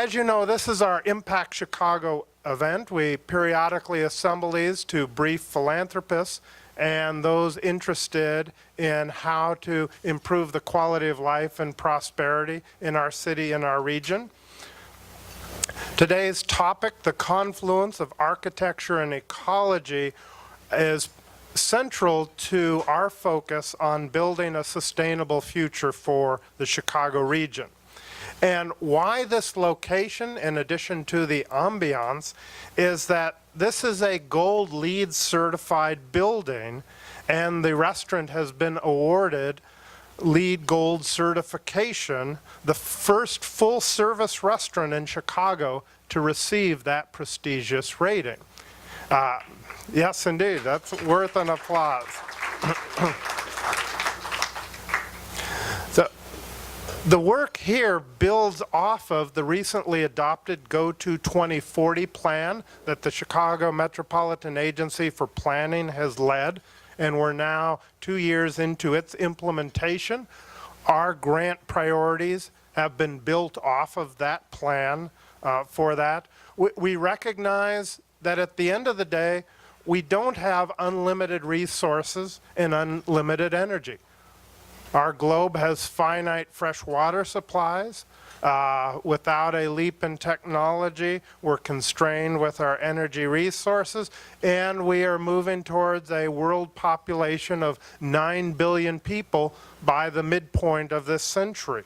as you know, this is our Impact Chicago event. We periodically assemble these to brief philanthropists and those interested in how to improve the quality of life and prosperity in our city and our region. Today's topic, the confluence of architecture and ecology, is central to our focus on building a sustainable future for the Chicago region. And why this location, in addition to the ambiance, is that this is a Gold LEED certified building, and the restaurant has been awarded LEED Gold certification, the first full-service restaurant in Chicago to receive that prestigious rating. Yes, indeed, that's worth an applause. So, the work here builds off of the recently adopted GO-TO 2040 plan that the Chicago Metropolitan Agency for Planning has led, and we're now 2 years into its implementation. Our grant priorities have been built off of that plan for that. We recognize that at the end of the day, we don't have unlimited resources and unlimited energy. Our globe has finite fresh water supplies. Without a leap in technology, we're constrained with our energy resources, and we are moving towards a world population of 9 billion people by the midpoint of this century.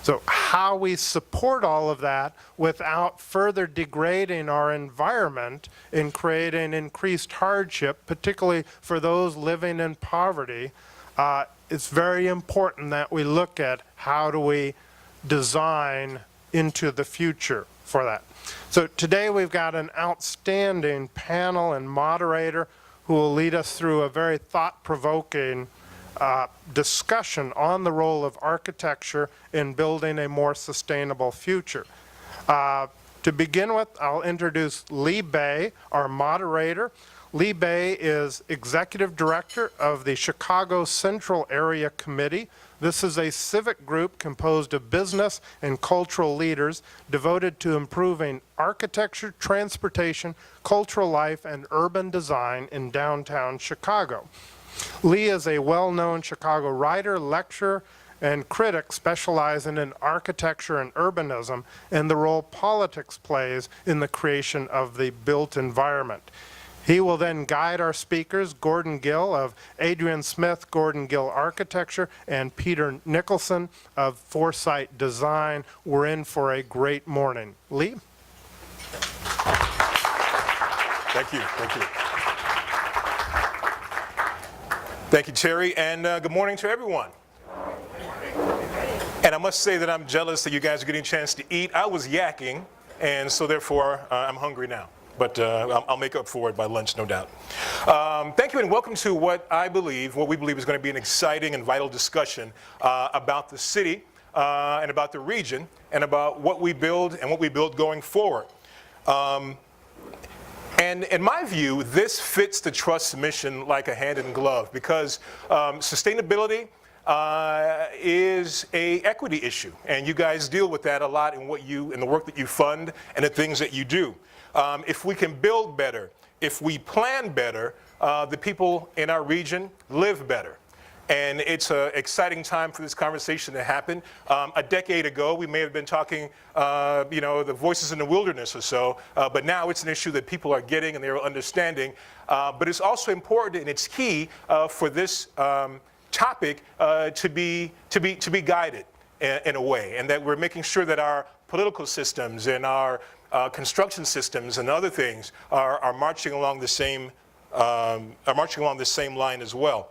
So how we support all of that without further degrading our environment and creating increased hardship, particularly for those living in poverty, it's very important that we look at how do we design into the future for that. So today we've got an outstanding panel and moderator who will lead us through a very thought-provoking discussion on the role of architecture in building a more sustainable future. To begin with, I'll introduce Lee Bay, our moderator. Lee Bay is Executive Director of the Chicago Central Area Committee. This is a civic group composed of business and cultural leaders devoted to improving architecture, transportation, cultural life, and urban design in downtown Chicago. Lee is a well-known Chicago writer, lecturer, and critic specializing in architecture and urbanism and the role politics plays in the creation of the built environment. He will then guide our speakers, Gordon Gill of Adrian Smith, Gordon Gill Architecture, and Peter Nicholson of Foresight Design. We're in for a great morning. Lee? Thank you, thank you. Thank you, Terry, and good morning to everyone. And I must say that I'm jealous that you guys are getting a chance to eat. I was yakking, and so therefore I'm hungry now. But I'll make up for it by lunch, no doubt. Thank you, and welcome to what we believe is going to be an exciting and vital discussion about the city and about the region and about what we build and what we build going forward. And in my view, this fits the Trust's mission like a hand in glove because sustainability is a equity issue, and you guys deal with that a lot in the work that you fund and the things that you do. If we can build better, if we plan better, the people in our region live better. And it's an exciting time for this conversation to happen. A decade ago, we may have been talking, the voices in the wilderness or so, but now it's an issue that people are getting and they're understanding. But it's also important and it's key for this topic to be guided in a way, and that we're making sure that our political systems and our construction systems and other things are marching along the same line as well.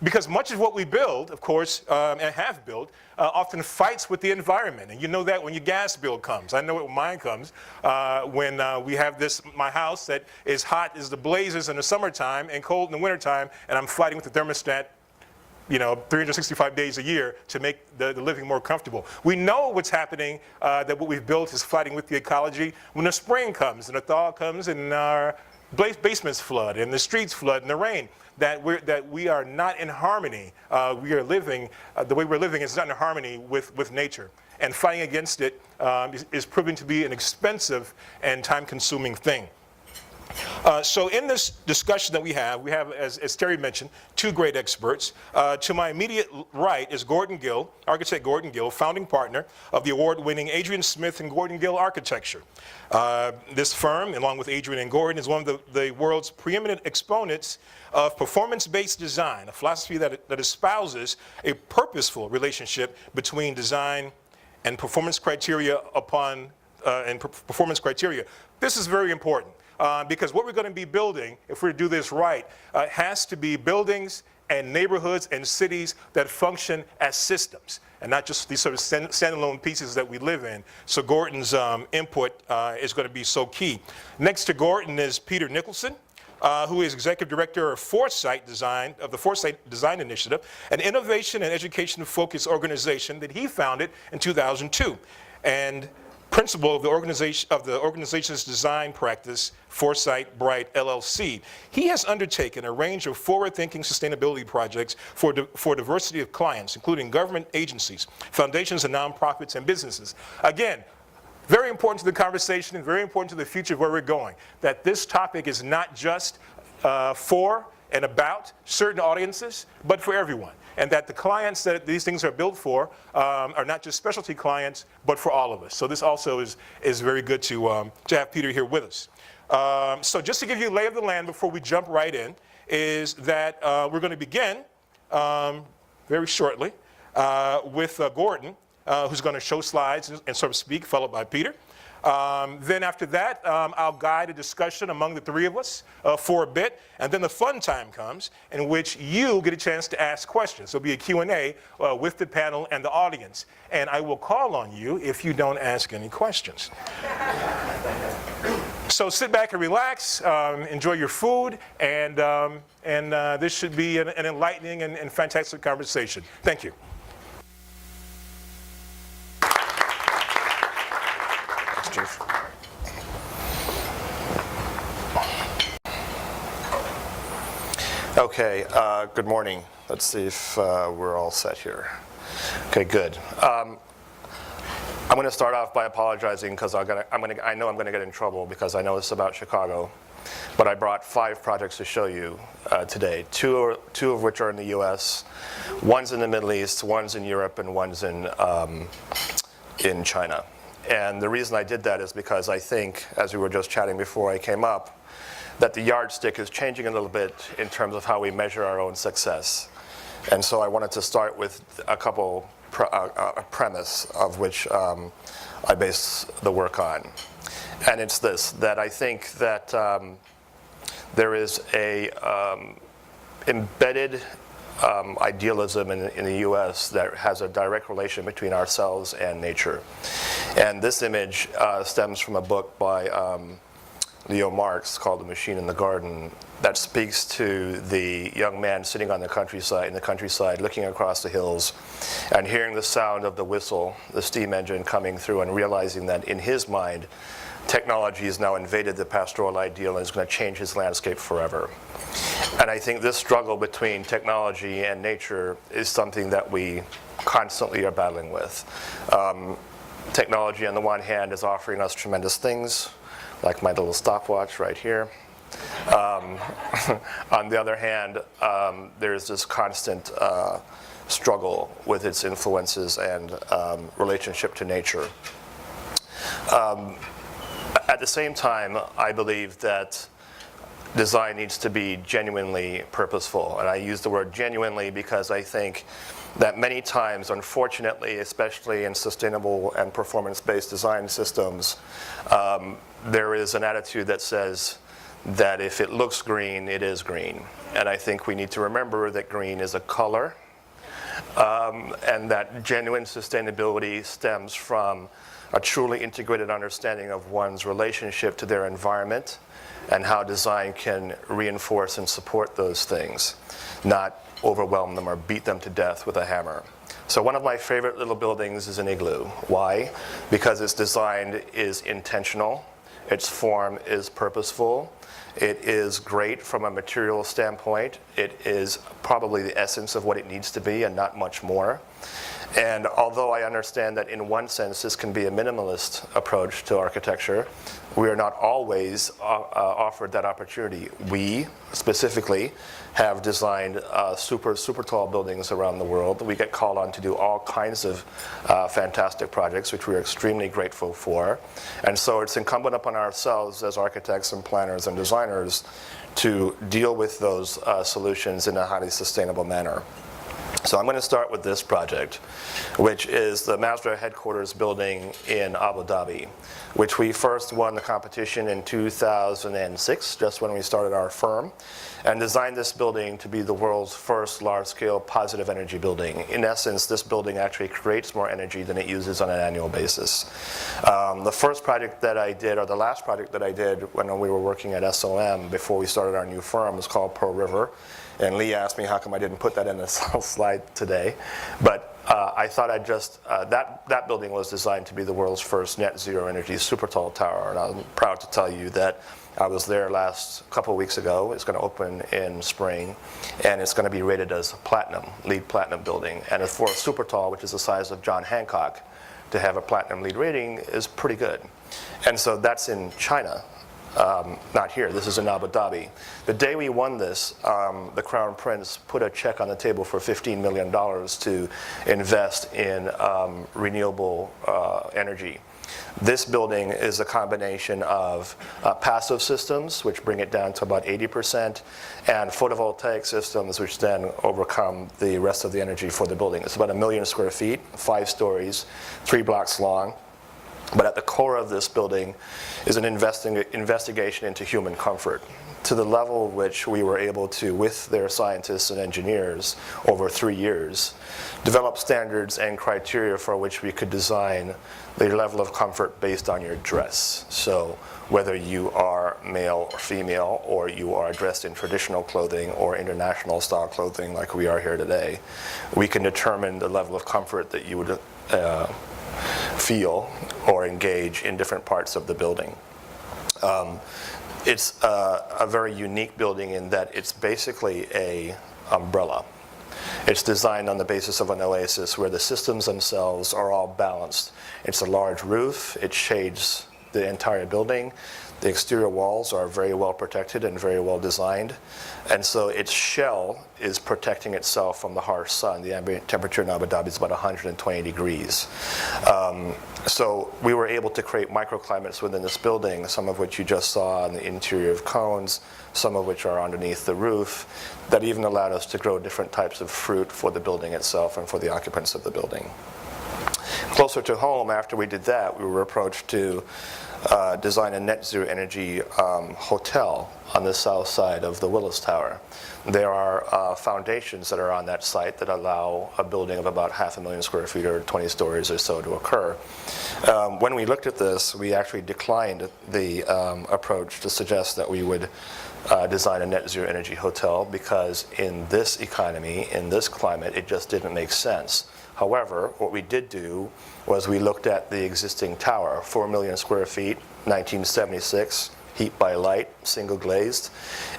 Because much of what we build, of course, and have built, often fights with the environment. And you know that when your gas bill comes. I know it when mine comes. When we have my house that is hot as the blazes in the summertime and cold in the wintertime, and I'm fighting with the thermostat 365 days a year to make the living more comfortable. We know what's happening, that what we've built is fighting with the ecology. When the spring comes and the thaw comes and our basements flood and the streets flood and the rain, that we are not in harmony. We are living, the way we're living is not in harmony with nature. and fighting against it is proving to be an expensive and time-consuming thing. So in this discussion that we have, as Terry mentioned, two great experts. To my immediate right is Gordon Gill, architect Gordon Gill, founding partner of the award-winning Adrian Smith and Gordon Gill Architecture. This firm, along with Adrian and Gordon, is one of the world's preeminent exponents of performance-based design, a philosophy that espouses a purposeful relationship between design and performance criteria performance criteria. This is very important. Because what we're going to be building, if we do this right, has to be buildings and neighborhoods and cities that function as systems and not just these sort of standalone pieces that we live in. So Gordon's input is going to be so key. Next to Gordon is Peter Nicholson, who is Executive Director of Foresight Design, of the Foresight Design Initiative, an innovation and education-focused organization that he founded in 2002. And principal of the organization's design practice, Foresight Bright LLC. He has undertaken a range of forward-thinking sustainability projects for diversity of clients, including government agencies, foundations, and nonprofits and businesses. Again, very important to the conversation and very important to the future of where we're going, that this topic is not just for and about certain audiences, but for everyone. And that the clients that these things are built for are not just specialty clients, but for all of us. So this also is very good to have Peter here with us. So just to give you a lay of the land before we jump right in, is that we're going to begin very shortly with Gordon, who's going to show slides and sort of speak, followed by Peter. Then after that, I'll guide a discussion among the three of us for a bit, and then the fun time comes in which you get a chance to ask questions. There'll be a Q&A with the panel and the audience, and I will call on you if you don't ask any questions. So sit back and relax, enjoy your food, and this should be an enlightening and fantastic conversation. Thank you. Okay, good morning. Let's see if we're all set here. Okay, good. I'm going to start off by apologizing because I know I'm going to get in trouble because I know it's about Chicago. But I brought 5 projects to show you today, two of which are in the U.S., one's in the Middle East, one's in Europe, and one's in China. And the reason I did that is because I think, as we were just chatting before I came up, that the yardstick is changing a little bit in terms of how we measure our own success. And so I wanted to start with a couple premise of which I base the work on. And it's this, that I think that there is a embedded idealism in the US that has a direct relation between ourselves and nature. And this image stems from a book by Leo Marx called The Machine in the Garden that speaks to the young man sitting on the countryside, looking across the hills and hearing the sound of the whistle, the steam engine coming through, and realizing that in his mind, technology has now invaded the pastoral ideal and is going to change his landscape forever. And I think this struggle between technology and nature is something that we constantly are battling with. Technology on the one hand is offering us tremendous things, like my little stopwatch right here. On the other hand, there's this constant struggle with its influences and relationship to nature. At the same time, I believe that design needs to be genuinely purposeful. And I use the word genuinely because I think that many times, unfortunately, especially in sustainable and performance-based design systems, there is an attitude that says that if it looks green, it is green. And I think we need to remember that green is a color, and that genuine sustainability stems from a truly integrated understanding of one's relationship to their environment and how design can reinforce and support those things, not overwhelm them or beat them to death with a hammer. So one of my favorite little buildings is an igloo. Why? Because its design is intentional, its form is purposeful, it is great from a material standpoint, it is probably the essence of what it needs to be and not much more. And although I understand that in one sense this can be a minimalist approach to architecture, we are not always offered that opportunity. We specifically have designed super tall buildings around the world. We get called on to do all kinds of fantastic projects, which we are extremely grateful for. And so it's incumbent upon ourselves as architects and planners and designers to deal with those solutions in a highly sustainable manner. So I'm going to start with this project, which is the Mazda headquarters building in Abu Dhabi, which we first won the competition in 2006, just when we started our firm, and designed this building to be the world's first large-scale positive energy building. In essence, this building actually creates more energy than it uses on an annual basis. The first project that I did, or the last project that I did when we were working at SOM before we started our new firm, was called Pearl River. And Lee asked me how come I didn't put that in the slide today. But I thought I'd just, that building was designed to be the world's first net zero energy super tall tower. And I'm proud to tell you that I was there last couple of weeks ago. It's going to open in spring. And it's going to be rated as platinum, LEED platinum building. And for a super tall, which is the size of John Hancock, to have a platinum LEED rating is pretty good. And so that's in China. Not here, this is in Abu Dhabi. The day we won this, the Crown Prince put a check on the table for $15 million to invest in renewable energy. This building is a combination of passive systems, which bring it down to about 80%, and photovoltaic systems, which then overcome the rest of the energy for the building. It's about 1 million square feet, 5 stories, 3 blocks long. But at the core of this building is an investigation into human comfort, to the level which we were able to, with their scientists and engineers over 3 years, develop standards and criteria for which we could design the level of comfort based on your dress. So whether you are male or female, or you are dressed in traditional clothing or international style clothing like we are here today, we can determine the level of comfort that you would feel or engage in different parts of the building. It's a very unique building in that it's basically an umbrella. It's designed on the basis of an oasis where the systems themselves are all balanced. It's a large roof, it shades the entire building. The exterior walls are very well protected and very well designed. And so its shell is protecting itself from the harsh sun. The ambient temperature in Abu Dhabi is about 120 degrees. So we were able to create microclimates within this building, some of which you just saw on the interior of cones, some of which are underneath the roof, that even allowed us to grow different types of fruit for the building itself and for the occupants of the building. Closer to home, after we did that, we were approached to design a net zero energy hotel on the south side of the Willis Tower. There are foundations that are on that site that allow a building of about 500,000 square feet or 20 stories or so to occur. When we looked at this, we actually declined the approach to suggest that we would design a net zero energy hotel, because in this economy, in this climate, it just didn't make sense. However, what we did do was we looked at the existing tower, 4 million square feet, 1976, heat by light, single glazed,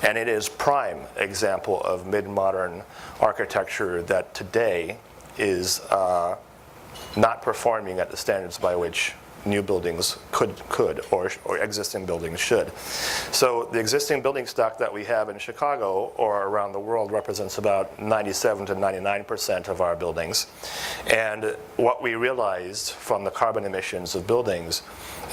and it is prime example of mid-modern architecture that today is not performing at the standards by which new buildings could or existing buildings should. So the existing building stock that we have in Chicago or around the world represents about 97 to 99% of our buildings. And what we realized from the carbon emissions of buildings,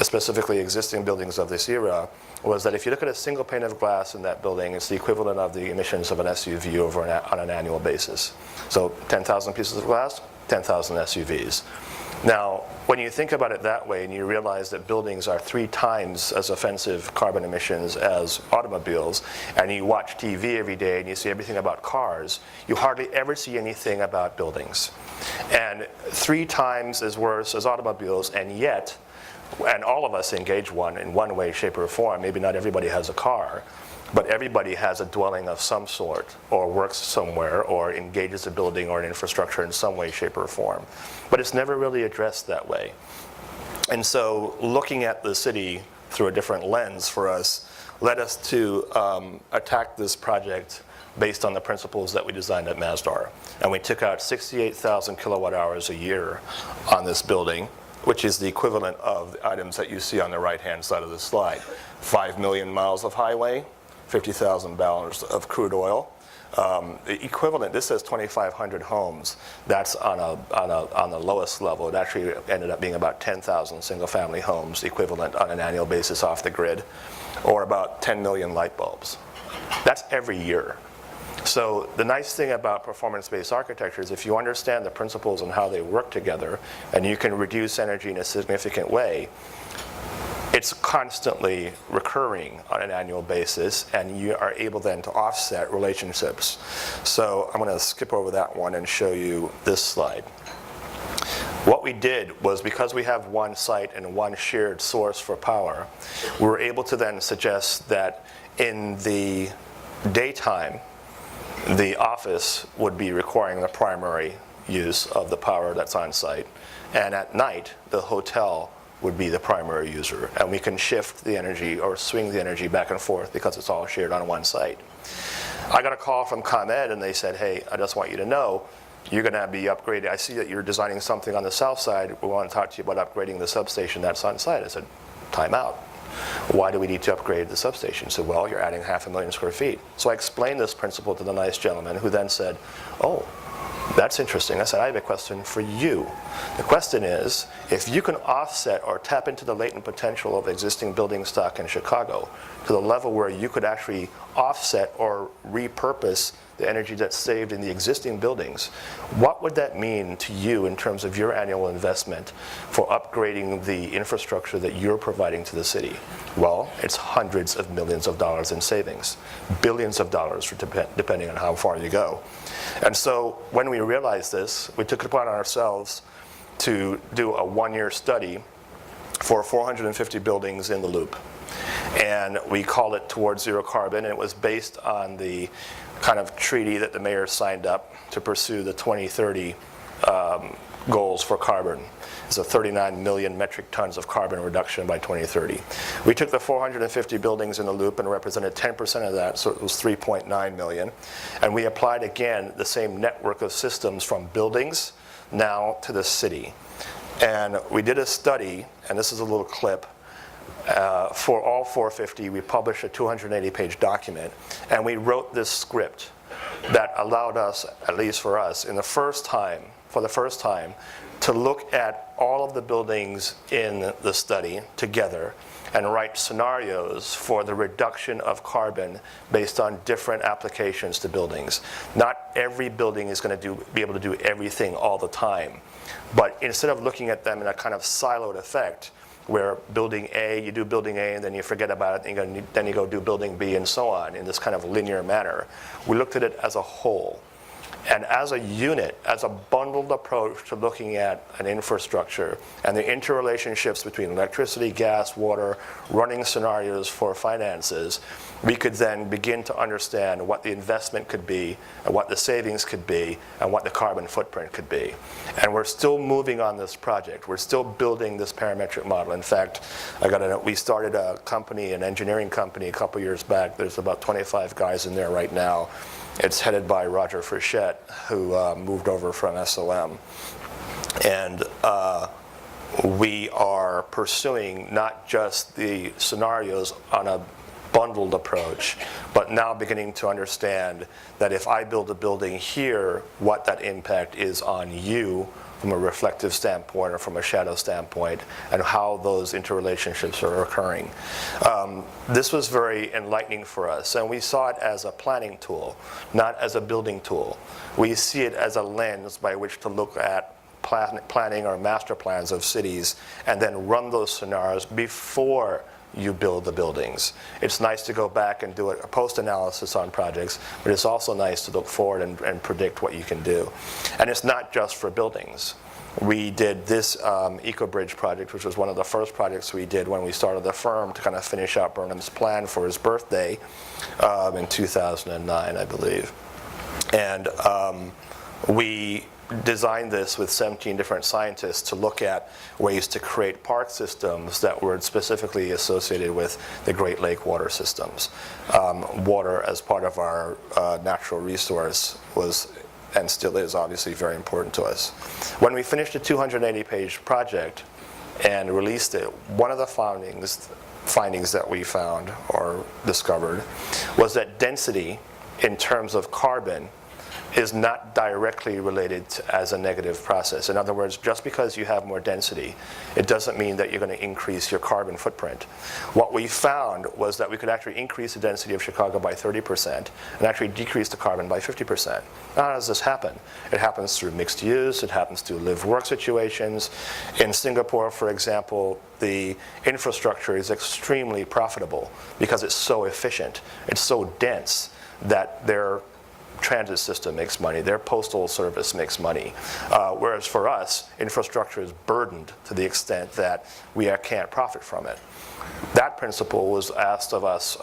specifically existing buildings of this era, was that if you look at a single pane of glass in that building, it's the equivalent of the emissions of an SUV on an annual basis. So 10,000 pieces of glass, 10,000 SUVs. Now, when you think about it that way and you realize that buildings are 3 times as offensive carbon emissions as automobiles, and you watch TV every day and you see everything about cars, you hardly ever see anything about buildings. And 3 times as worse as automobiles, and yet, and all of us engage in one way, shape, or form. Maybe not everybody has a car, but everybody has a dwelling of some sort, or works somewhere, or engages a building or an infrastructure in some way, shape, or form. But it's never really addressed that way. And so looking at the city through a different lens for us led us to attack this project based on the principles that we designed at Masdar. And we took out 68,000 kilowatt hours a year on this building, which is the equivalent of the items that you see on the right-hand side of the slide. 5 million miles of highway, 50,000 barrels of crude oil. The equivalent, this says 2,500 homes. That's on the lowest level. It actually ended up being about 10,000 single-family homes equivalent on an annual basis off the grid, or about 10 million light bulbs. That's every year. So the nice thing about performance-based architecture is if you understand the principles and how they work together, and you can reduce energy in a significant way, it's constantly recurring on an annual basis, and you are able then to offset relationships. So I'm going to skip over that one and show you this slide. What we did was, because we have one site and one shared source for power, we were able to then suggest that in the daytime, the office would be requiring the primary use of the power that's on site, and at night, the hotel would be the primary user, and we can shift the energy or swing the energy back and forth because it's all shared on one site. I got a call from ComEd and they said, hey, I just want you to know you're going to be upgraded. I see that you're designing something on the south side. We want to talk to you about upgrading the substation that's on site. I said, time out. Why do we need to upgrade the substation? He said, well, you're adding 500,000 square feet. So I explained this principle to the nice gentleman, who then said, oh, that's interesting. I said, I have a question for you. The question is, if you can offset or tap into the latent potential of existing building stock in Chicago to the level where you could actually offset or repurpose the energy that's saved in the existing buildings, what would that mean to you in terms of your annual investment for upgrading the infrastructure that you're providing to the city? Well, it's hundreds of millions of dollars in savings, billions of dollars depending on how far you go. And so when we realized this, we took it upon ourselves to do a one-year study for 450 buildings in the loop. And we called it Towards Zero Carbon, and it was based on the kind of treaty that the mayor signed up to pursue the 2030 goals for carbon. It's a 39 million metric tons of carbon reduction by 2030. We took the 450 buildings in the loop and represented 10% of that, so it was 3.9 million. And we applied again the same network of systems from buildings now to the city. And we did a study, and this is a little clip. For all 450, we published a 280-page document, and we wrote this script that allowed us, at least for us, for the first time, to look at all of the buildings in the study together and write scenarios for the reduction of carbon based on different applications to buildings. Not every building is going to be able to do everything all the time, but instead of looking at them in a kind of siloed effect, where building A, you do building A and then you forget about it, and then you go do building B and so on in this kind of linear manner. We looked at it as a whole. And as a unit, as a bundled approach to looking at an infrastructure and the interrelationships between electricity, gas, water, running scenarios for finances, we could then begin to understand what the investment could be, and what the savings could be, and what the carbon footprint could be. And we're still moving on this project. We're still building this parametric model. In fact, we started a company, an engineering company, a couple years back. There's about 25 guys in there right now. It's headed by Roger Frechette, who moved over from SOM. And we are pursuing not just the scenarios on a bundled approach, but now beginning to understand that if I build a building here, what that impact is on you from a reflective standpoint or from a shadow standpoint, and how those interrelationships are occurring. This was very enlightening for us, and we saw it as a planning tool, not as a building tool. We see it as a lens by which to look at planning or master plans of cities and then run those scenarios before you build the buildings. It's nice to go back and do a post-analysis on projects, but it's also nice to look forward and predict what you can do. And it's not just for buildings. We did this EcoBridge project, which was one of the first projects we did when we started the firm to kind of finish out Burnham's plan for his birthday in 2009, I believe. And we designed this with 17 different scientists to look at ways to create park systems that were specifically associated with the Great Lake water systems. Water as part of our natural resource was, and still is, obviously very important to us. When we finished the 280-page project and released it, one of the findings that we found or discovered was that density in terms of carbon is not directly related as a negative process. In other words, just because you have more density, it doesn't mean that you're going to increase your carbon footprint. What we found was that we could actually increase the density of Chicago by 30% and actually decrease the carbon by 50%. Now, how does this happen? It happens through mixed use, it happens through live-work situations. In Singapore, for example, the infrastructure is extremely profitable because it's so efficient, it's so dense that their transit system makes money, their postal service makes money. Whereas for us, infrastructure is burdened to the extent that we can't profit from it. That principle was asked of us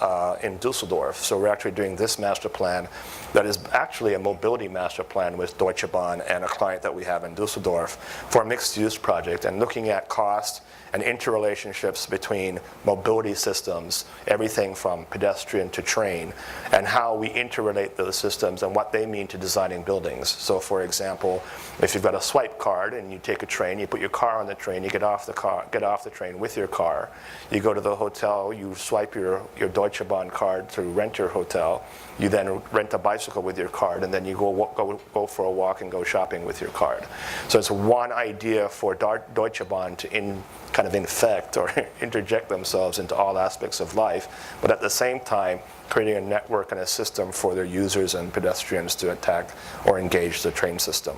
in Dusseldorf. So we're actually doing this master plan that is actually a mobility master plan with Deutsche Bahn and a client that we have in Dusseldorf for a mixed-use project and looking at cost and interrelationships between mobility systems, everything from pedestrian to train, and how we interrelate those systems and what they mean to designing buildings. So for example, if you've got a swipe card and you take a train, you put your car on the train, you get off the train with your car, you go to the hotel, you swipe your Deutsche Bahn card to rent your hotel, you then rent a bicycle with your card, and then you go for a walk and go shopping with your card. So it's one idea for Deutsche Bahn to kind of infect or interject themselves into all aspects of life, but at the same time creating a network and a system for their users and pedestrians to attack or engage the train system.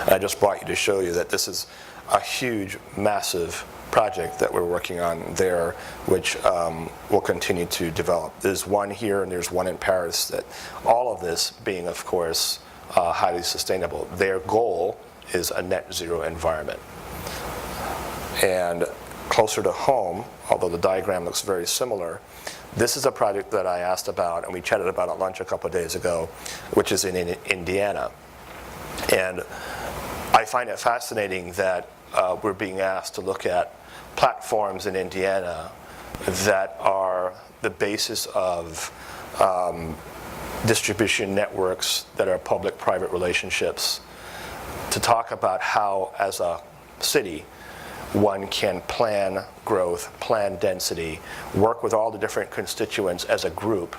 And I just brought you to show you that this is a huge, massive project that we're working on there, which will continue to develop. There's one here and there's one in Paris, that all of this being, of course, highly sustainable. Their goal is a net zero environment. And closer to home, although the diagram looks very similar, this is a project that I asked about and we chatted about at lunch a couple of days ago, which is in Indiana. And I find it fascinating that we're being asked to look at platforms in Indiana that are the basis of distribution networks that are public-private relationships, to talk about how, as a city, one can plan growth, plan density, work with all the different constituents as a group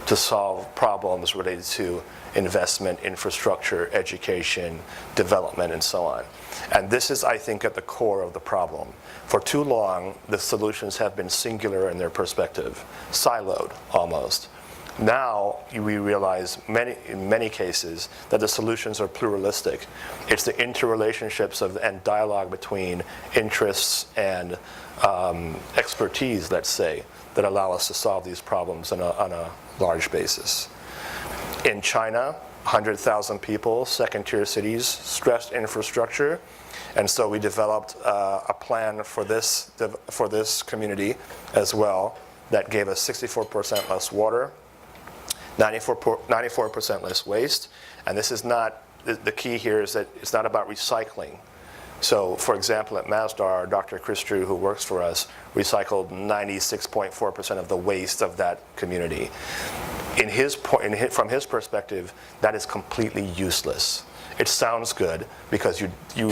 to solve problems related to investment, infrastructure, education, development, and so on. And this is, I think, at the core of the problem. For too long, the solutions have been singular in their perspective, siloed almost. Now we realize in many cases that the solutions are pluralistic. It's the interrelationships and dialogue between interests and expertise, let's say, that allow us to solve these problems on a large basis. In China, 100,000 people, second-tier cities, stressed infrastructure, and so we developed a plan for this community as well that gave us 64% less water, 94% less waste, and this is not, the key here is that it's not about recycling. So, for example, at Masdar, Dr. Chris Drew, who works for us, recycled 96.4% of the waste of that community. From his perspective, that is completely useless. It sounds good because you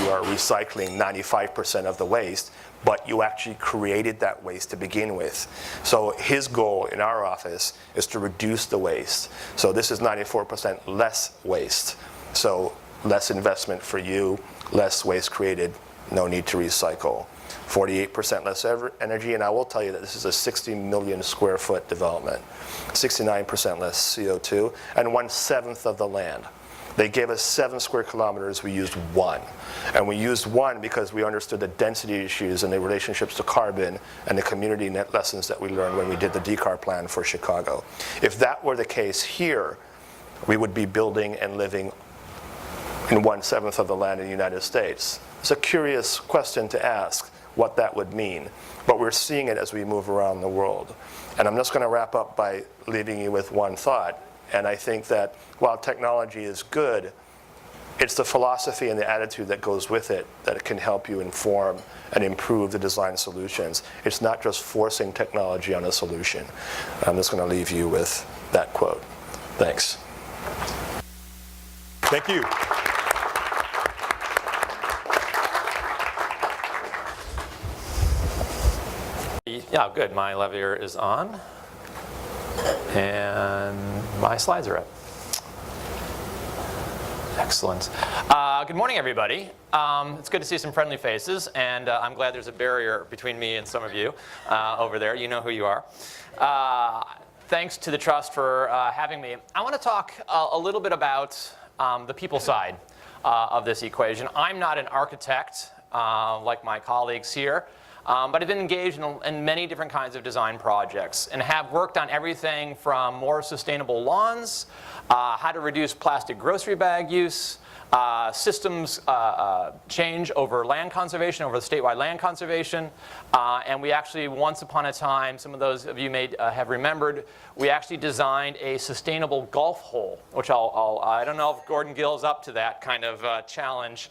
are recycling 95% of the waste, but you actually created that waste to begin with. So his goal in our office is to reduce the waste. So this is 94% less waste. So less investment for you, less waste created, no need to recycle. 48% less energy, and I will tell you that this is a 60 million square foot development. 69% less CO2, and 1/7 of the land. They gave us 7 square kilometers, we used 1. And we used 1 because we understood the density issues and the relationships to carbon and the community net lessons that we learned when we did the decarb plan for Chicago. If that were the case here, we would be building and living in 1/7 of the land in the United States. It's a curious question to ask, what that would mean. But we're seeing it as we move around the world. And I'm just going to wrap up by leaving you with one thought. And I think that while technology is good, it's the philosophy and the attitude that goes with it that can help you inform and improve the design solutions. It's not just forcing technology on a solution. I'm just going to leave you with that quote. Thanks. Thank you. Yeah, good. My lavalier is on, and my slides are up. Excellent. Good morning, everybody. It's good to see some friendly faces, and I'm glad there's a barrier between me and some of you over there. You know who you are. Thanks to the Trust for having me. I want to talk a little bit about the people side of this equation. I'm not an architect like my colleagues here. But I've been engaged in many different kinds of design projects and have worked on everything from more sustainable lawns, how to reduce plastic grocery bag use, systems change over land conservation, over the statewide land conservation. And we actually, once upon a time, some of those of you may have remembered, we actually designed a sustainable golf hole, which I don't know if Gordon Gill's up to that kind of challenge.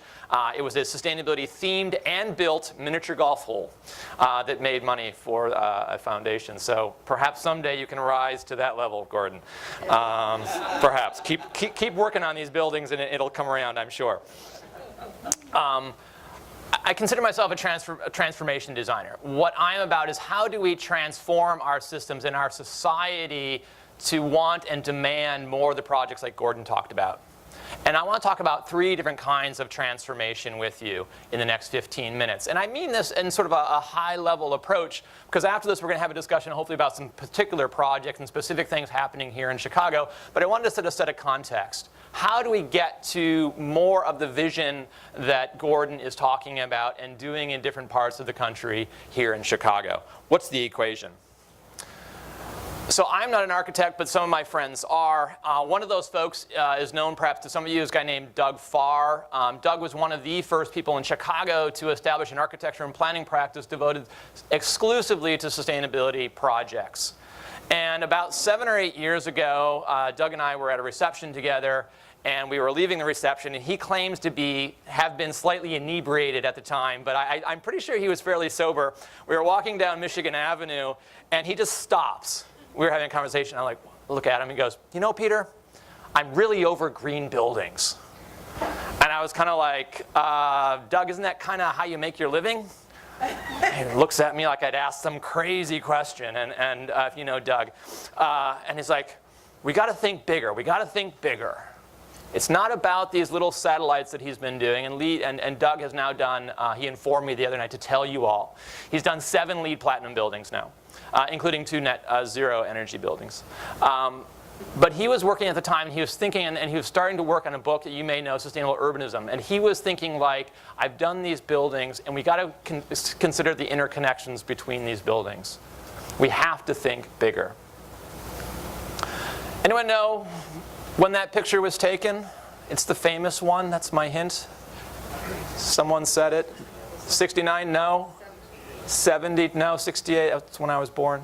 It was a sustainability themed and built miniature golf hole that made money for a foundation. So perhaps someday you can rise to that level, Gordon. Perhaps. Keep working on these buildings and it'll come around, I'm sure. I consider myself a transformation designer. What I'm about is how do we transform our systems and our society to want and demand more of the projects like Gordon talked about. And I want to talk about 3 different kinds of transformation with you in the next 15 minutes. And I mean this in sort of a high-level approach, because after this we're going to have a discussion hopefully about some particular projects and specific things happening here in Chicago. But I wanted to set a set of context. How do we get to more of the vision that Gordon is talking about and doing in different parts of the country here in Chicago? What's the equation? So I'm not an architect, but some of my friends are. One of those folks is known perhaps to some of you as a guy named Doug Farr. Doug was one of the first people in Chicago to establish an architecture and planning practice devoted exclusively to sustainability projects. And about 7 or 8 years ago, Doug and I were at a reception together, and we were leaving the reception, and he claims to have been slightly inebriated at the time, but I'm pretty sure he was fairly sober. We were walking down Michigan Avenue, and he just stops. We were having a conversation. I look at him. He goes, "You know, Peter, I'm really over green buildings." And I was kind of like, "Doug, isn't that kind of how you make your living?" He looks at me like I'd asked some crazy question, and if you know Doug. And he's like, "We got to think bigger. We got to think bigger." It's not about these little satellites that he's been doing, and Doug has now done, he informed me the other night to tell you all, he's done 7 LEED Platinum buildings now, including 2 net zero energy buildings. But he was working at the time, and he was thinking, and he was starting to work on a book that you may know, Sustainable Urbanism, and he was thinking like, I've done these buildings, and we got to consider the interconnections between these buildings. We have to think bigger. Anyone know when that picture was taken? It's the famous one. That's my hint. Someone said it. 69? No. 70? No. 68? That's when I was born.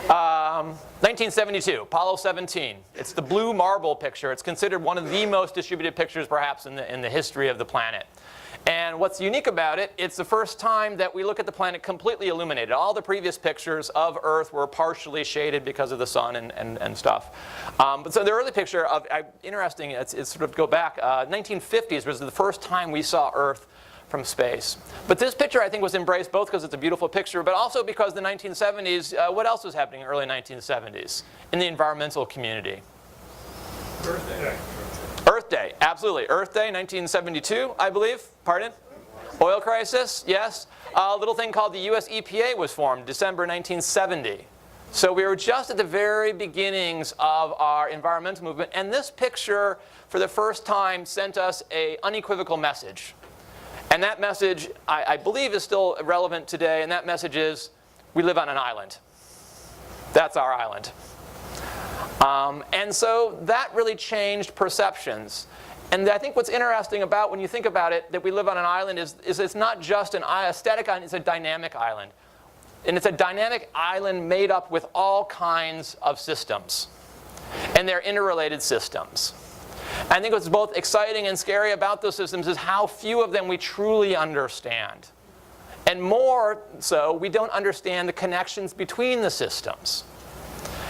1972, Apollo 17. It's the blue marble picture. It's considered one of the most distributed pictures perhaps in the history of the planet. And what's unique about it, it's the first time that we look at the planet completely illuminated. All the previous pictures of Earth were partially shaded because of the sun and stuff. But so the early picture of, interesting, it's sort of go back, 1950s was the first time we saw Earth from space. But this picture I think was embraced both because it's a beautiful picture, but also because the 1970s, what else was happening in the early 1970s in the environmental community? Earth Day. Earth Day, absolutely. Earth Day, 1972, I believe. Pardon? Oil crisis, yes. A little thing called the US EPA was formed, December 1970. So we were just at the very beginnings of our environmental movement, and this picture, for the first time, sent us an unequivocal message. And that message, I believe, is still relevant today, and that message is, we live on an island. That's our island. And so that really changed perceptions. And I think what's interesting about when you think about it, that we live on an island, is it's not just a static island, it's a dynamic island. And it's a dynamic island made up with all kinds of systems. And they're interrelated systems. I think what's both exciting and scary about those systems is how few of them we truly understand. And more so, we don't understand the connections between the systems.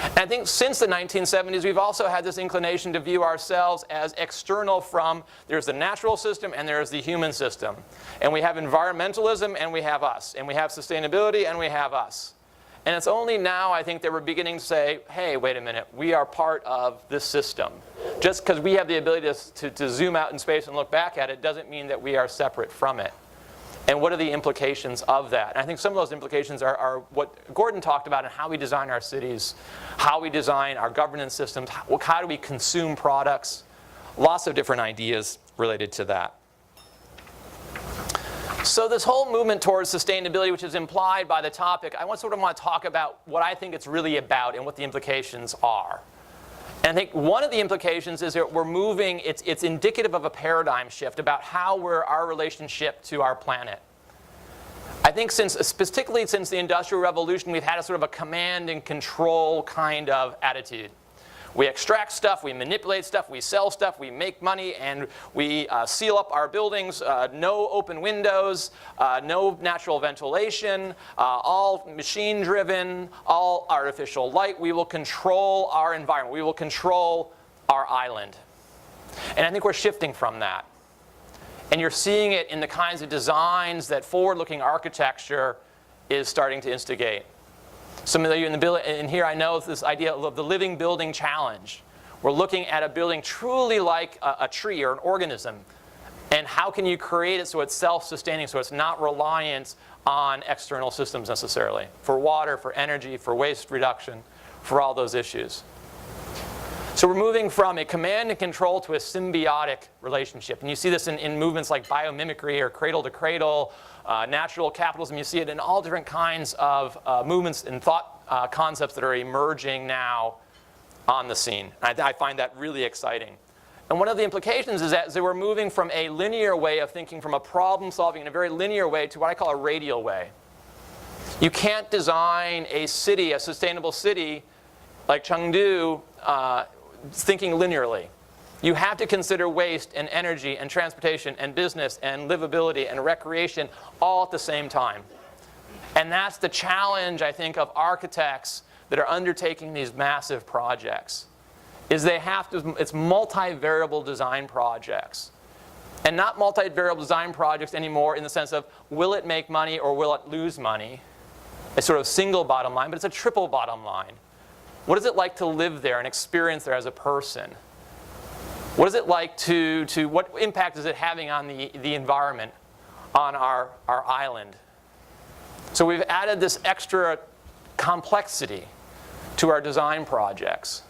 And I think since the 1970s, we've also had this inclination to view ourselves as external from, there's the natural system and there's the human system. And we have environmentalism and we have us. And we have sustainability and we have us. And it's only now, I think, that we're beginning to say, hey, wait a minute, we are part of this system. Just because we have the ability to zoom out in space and look back at it doesn't mean that we are separate from it. And what are the implications of that? And I think some of those implications are what Gordon talked about in how we design our cities, how we design our governance systems, how do we consume products, lots of different ideas related to that. So this whole movement towards sustainability, which is implied by the topic, I want to talk about what I think it's really about and what the implications are. And I think one of the implications is that we're moving, it's indicative of a paradigm shift about how our relationship to our planet. I think particularly since the Industrial Revolution, we've had a sort of a command and control kind of attitude. We extract stuff, we manipulate stuff, we sell stuff, we make money, and we seal up our buildings, no open windows, no natural ventilation, all machine-driven, all artificial light. We will control our environment. We will control our island. And I think we're shifting from that. And you're seeing it in the kinds of designs that forward-looking architecture is starting to instigate. Some of you in here, I know this idea of the living building challenge. We're looking at a building truly like a tree or an organism. And how can you create it so it's self-sustaining, so it's not reliant on external systems necessarily, for water, for energy, for waste reduction, for all those issues. So we're moving from a command and control to a symbiotic relationship. And you see this in movements like biomimicry or cradle to cradle, natural capitalism. You see it in all different kinds of movements and thought concepts that are emerging now on the scene. I find that really exciting. And one of the implications is that we're moving from a linear way of thinking, from a problem solving in a very linear way, to what I call a radial way. You can't design a city, a sustainable city like Chengdu, thinking linearly. You have to consider waste and energy and transportation and business and livability and recreation all at the same time. And that's the challenge, I think, of architects that are undertaking these massive projects, is they have to, it's multivariable design projects. And not multivariable design projects anymore in the sense of, will it make money or will it lose money? A sort of single bottom line, but it's a triple bottom line. What is it like to live there and experience there as a person? What is it like what impact is it having on the environment, on our island? So we've added this extra complexity to our design projects.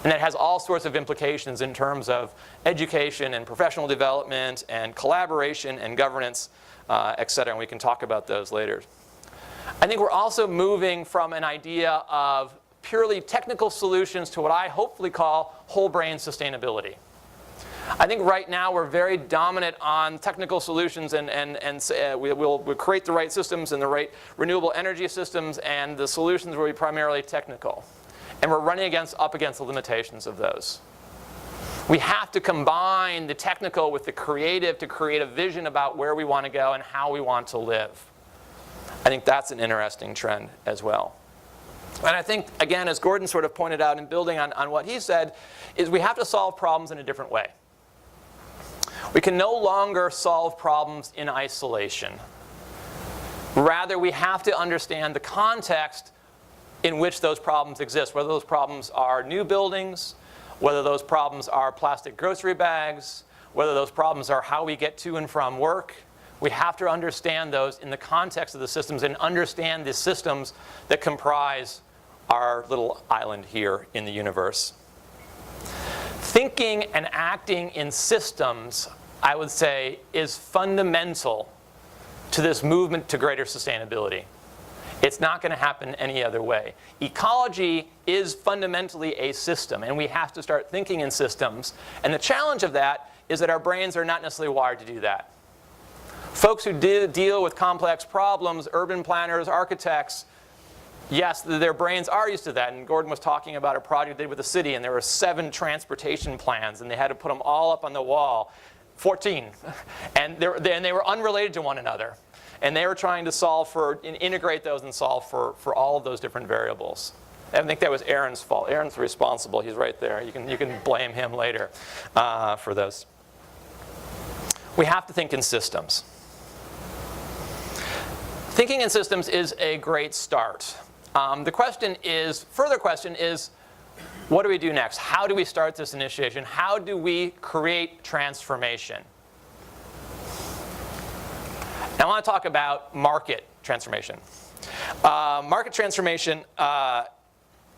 And it has all sorts of implications in terms of education and professional development and collaboration and governance, et cetera. And we can talk about those later. I think we're also moving from an idea of purely technical solutions to what I hopefully call whole brain sustainability. I think right now we're very dominant on technical solutions and we'll create the right systems and the right renewable energy systems, and the solutions will be primarily technical. And we're running up against the limitations of those. We have to combine the technical with the creative to create a vision about where we want to go and how we want to live. I think that's an interesting trend as well. And I think, again, as Gordon sort of pointed out in building on what he said, is we have to solve problems in a different way. We can no longer solve problems in isolation. Rather, we have to understand the context in which those problems exist, whether those problems are new buildings, whether those problems are plastic grocery bags, whether those problems are how we get to and from work. We have to understand those in the context of the systems and understand the systems that comprise our little island here in the universe. Thinking and acting in systems, I would say, is fundamental to this movement to greater sustainability. It's not going to happen any other way. Ecology is fundamentally a system, and we have to start thinking in systems. And the challenge of that is that our brains are not necessarily wired to do that. Folks who deal with complex problems, urban planners, architects, yes, their brains are used to that. And Gordon was talking about a project they did with the city, and there were 7 transportation plans, and they had to put them all up on the wall. 14. And they were unrelated to one another. And they were trying to solve for, integrate those and solve for all of those different variables. I think that was Aaron's fault. Aaron's responsible. He's right there. You can blame him later for those. We have to think in systems. Thinking in systems is a great start. The further question is, what do we do next? How do we start this initiation? How do we create transformation? Now I want to talk about market transformation. Market transformation, thought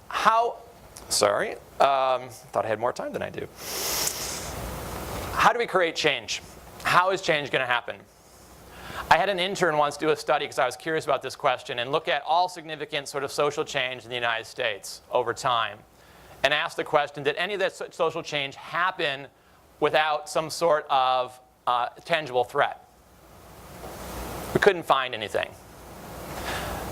I had more time than I do. How do we create change? How is change going to happen? I had an intern once do a study because I was curious about this question and look at all significant sort of social change in the United States over time and ask the question, did any of that social change happen without some sort of tangible threat? We couldn't find anything.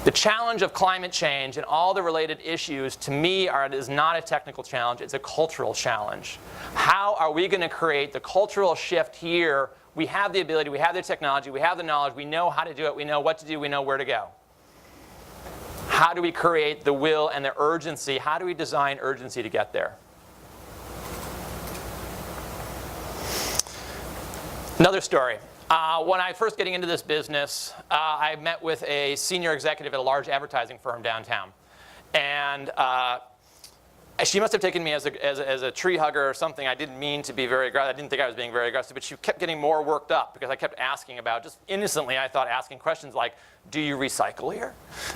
The challenge of climate change and all the related issues, to me, is not a technical challenge, it's a cultural challenge. How are we going to create the cultural shift here? We have the ability, we have the technology, we have the knowledge, we know how to do it, we know what to do, we know where to go. How do we create the will and the urgency? How do we design urgency to get there? Another story. When I first getting into this business, I met with a senior executive at a large advertising firm downtown. And she must have taken me as a tree hugger or something. I didn't mean to be very aggressive. I didn't think I was being very aggressive, but she kept getting more worked up because I kept asking about, just innocently, I thought, asking questions like, do you recycle here?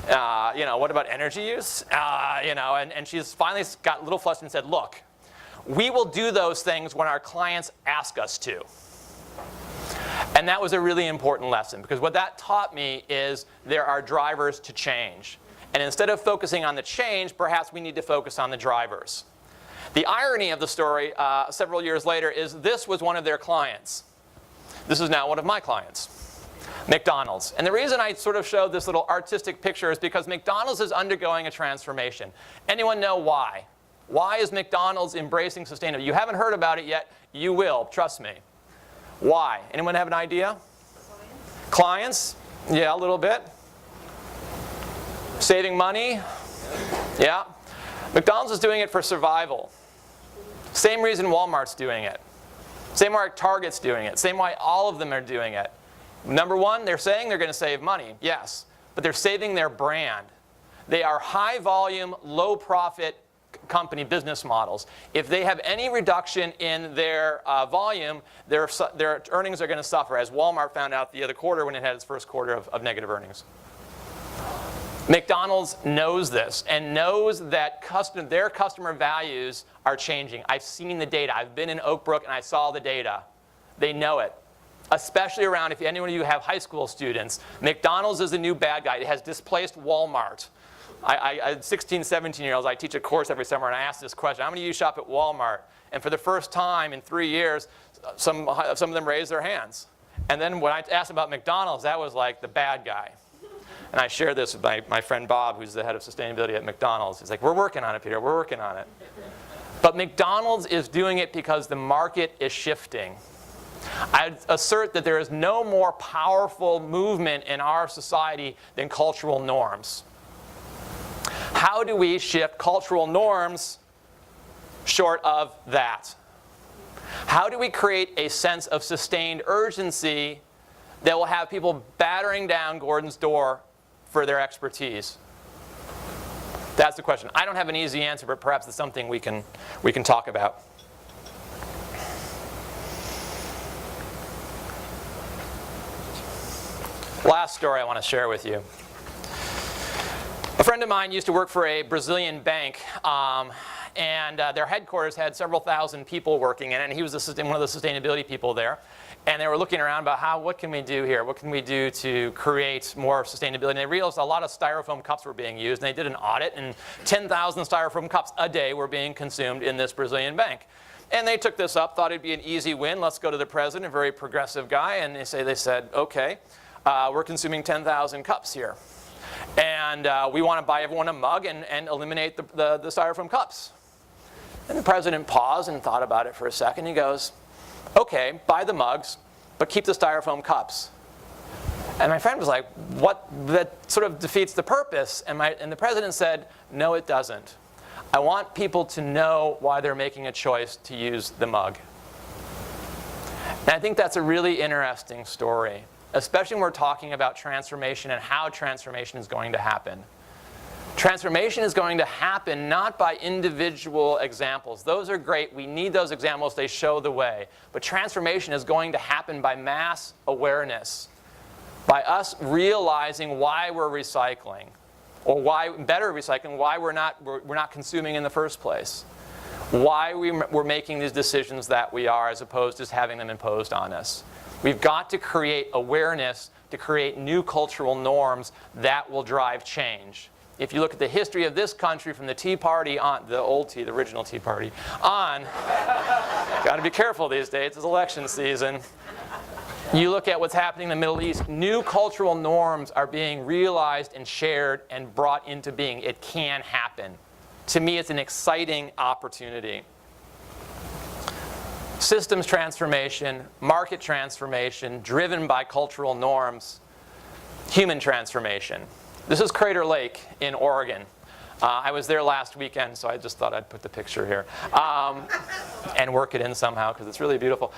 What about energy use? And she's finally got a little flustered and said, look, we will do those things when our clients ask us to. And that was a really important lesson, because what that taught me is there are drivers to change. And instead of focusing on the change, perhaps we need to focus on the drivers. The irony of the story several years later is this was one of their clients. This is now one of my clients, McDonald's. And the reason I sort of showed this little artistic picture is because McDonald's is undergoing a transformation. Anyone know why? Why is McDonald's embracing sustainability? You haven't heard about it yet. You will, trust me. Why? Anyone have an idea? Clients? Yeah, a little bit. Saving money? Yeah. McDonald's is doing it for survival. Same reason Walmart's doing it. Same why Target's doing it. Same why all of them are doing it. Number one, they're saying they're going to save money. Yes. But they're saving their brand. They are high volume, low profit company business models. If they have any reduction in their volume, their earnings are going to suffer, as Walmart found out the other quarter when it had its first quarter of negative earnings. McDonald's knows this and knows that their customer values are changing. I've seen the data. I've been in Oak Brook and I saw the data. They know it. Especially around, if any of you have high school students, McDonald's is the new bad guy. It has displaced Walmart. I 16, 17-year-olds, I teach a course every summer, and I ask this question: how many of you shop at Walmart? And for the first time in 3 years, some of them raised their hands. And then when I asked about McDonald's, that was like the bad guy. And I share this with my friend Bob, who's the head of sustainability at McDonald's. He's like, we're working on it, Peter, we're working on it. But McDonald's is doing it because the market is shifting. I assert that there is no more powerful movement in our society than cultural norms. How do we shift cultural norms short of that? How do we create a sense of sustained urgency that will have people battering down Gordon's door for their expertise? That's the question. I don't have an easy answer, but perhaps it's something we can talk about. Last story I want to share with you. A friend of mine used to work for a Brazilian bank, and their headquarters had several thousand people working in it, and he was one of the sustainability people there. And they were looking around about what can we do here? What can we do to create more sustainability? And they realized a lot of styrofoam cups were being used, and they did an audit, and 10,000 styrofoam cups a day were being consumed in this Brazilian bank. And they took this up, thought it'd be an easy win. Let's go to the president, a very progressive guy, and they said, okay, we're consuming 10,000 cups here. And we want to buy everyone a mug and eliminate the styrofoam cups. And the president paused and thought about it for a second. He goes, okay, buy the mugs, but keep the styrofoam cups. And my friend was like, what? That sort of defeats the purpose. And the president said, no, it doesn't. I want people to know why they're making a choice to use the mug. And I think that's a really interesting story, especially when we're talking about transformation and how transformation is going to happen. Transformation is going to happen not by individual examples. Those are great. We need those examples. They show the way. But transformation is going to happen by mass awareness, by us realizing why we're recycling, or why better recycling, why we're not consuming in the first place, why we're making these decisions that we are, as opposed to just having them imposed on us. We've got to create awareness to create new cultural norms that will drive change. If you look at the history of this country from the Tea Party on, the old tea, the original Tea Party, on, got to be careful these days, it's election season. You look at what's happening in the Middle East, new cultural norms are being realized and shared and brought into being. It can happen. To me, it's an exciting opportunity. Systems transformation, market transformation, driven by cultural norms, human transformation. This is Crater Lake in Oregon. I was there last weekend, so I just thought I'd put the picture here and work it in somehow because it's really beautiful.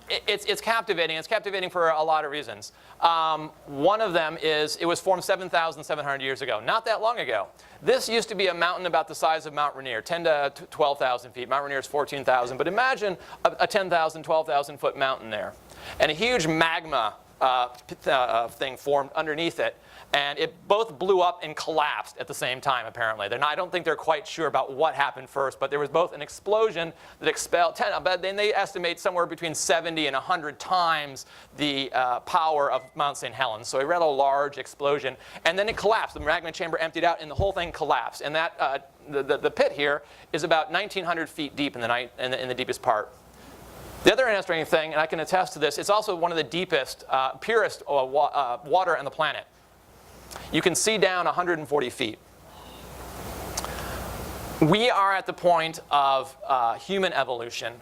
It's captivating. It's captivating for a lot of reasons. One of them is it was formed 7,700 years ago, not that long ago. This used to be a mountain about the size of Mount Rainier, 10 to 12,000 feet. Mount Rainier is 14,000, but imagine a 10,000, 12,000 foot mountain there. And a huge magma thing formed underneath it. And it both blew up and collapsed at the same time, apparently. I don't think they're quite sure about what happened first, but there was both an explosion that expelled, but then they estimate somewhere between 70 and 100 times the power of Mount St. Helens. So a rather large explosion. And then it collapsed. The magma chamber emptied out, and the whole thing collapsed. And that the pit here is about 1,900 feet deep in the deepest part. The other interesting thing, and I can attest to this, it's also one of the deepest, purest water on the planet. You can see down 140 feet. We are at the point of human evolution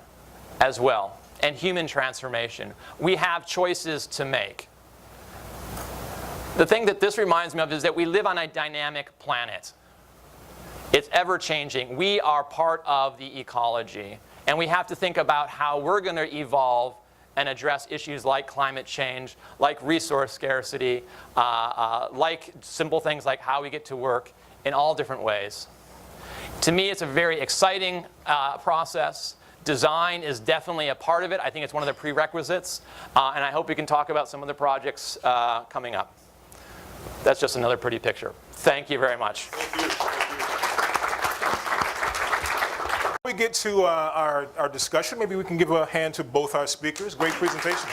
as well, and human transformation. We have choices to make. The thing that this reminds me of is that we live on a dynamic planet. It's ever-changing. We are part of the ecology, and we have to think about how we're going to evolve and address issues like climate change, like resource scarcity, like simple things like how we get to work in all different ways. To me, it's a very exciting process. Design is definitely a part of it. I think it's one of the prerequisites. And I hope we can talk about some of the projects coming up. That's just another pretty picture. Thank you very much. Before we get to our discussion, maybe we can give a hand to both our speakers. Great presentations.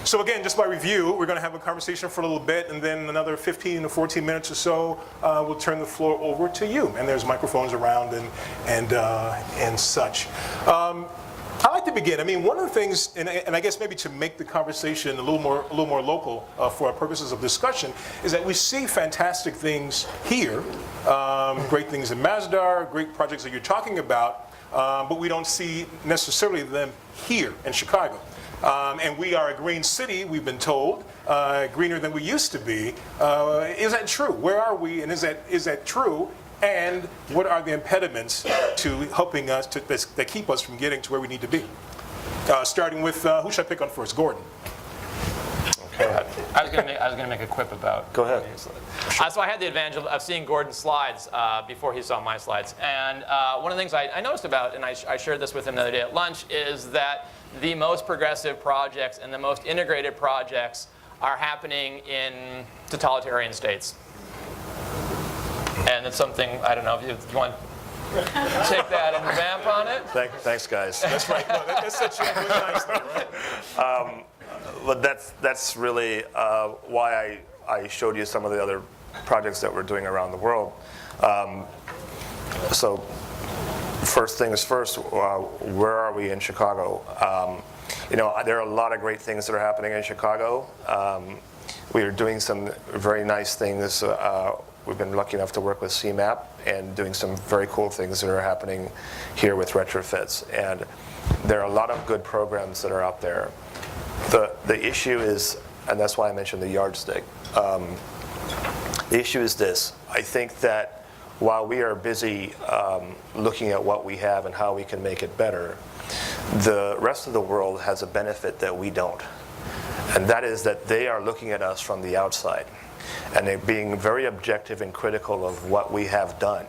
So again, just by review, we're going to have a conversation for a little bit, and then another 15 to 14 minutes or so, we'll turn the floor over to you. And there's microphones around and such. I like to begin. I mean, one of the things, and I guess maybe to make the conversation a little more local for our purposes of discussion, is that we see fantastic things here, great things in Masdar, great projects that you're talking about, but we don't see necessarily them here in Chicago. And we are a green city, we've been told, greener than we used to be. Is that true? Where are we, and is that true? And what are the impediments to helping us, that keep us from getting to where we need to be? Starting with, who should I pick on first? Gordon. Okay. I was going to make a quip about. Go ahead. So I had the advantage of seeing Gordon's slides before he saw my slides. And one of the things I noticed about, and I shared this with him the other day at lunch, is that the most progressive projects and the most integrated projects are happening in totalitarian states. And it's something, I don't know if you want to take that and vamp on it? Thanks, guys. That's right. No, that's such a really nice thing, right? But that's really why I showed you some of the other projects that we're doing around the world. So first things first, where are we in Chicago? There are a lot of great things that are happening in Chicago. We are doing some very nice things. We've been lucky enough to work with CMAP and doing some very cool things that are happening here with retrofits. And there are a lot of good programs that are out there. The issue is, and that's why I mentioned the yardstick, the issue is this. I think that while we are busy looking at what we have and how we can make it better, the rest of the world has a benefit that we don't. And that is that they are looking at us from the outside. And they're being very objective and critical of what we have done.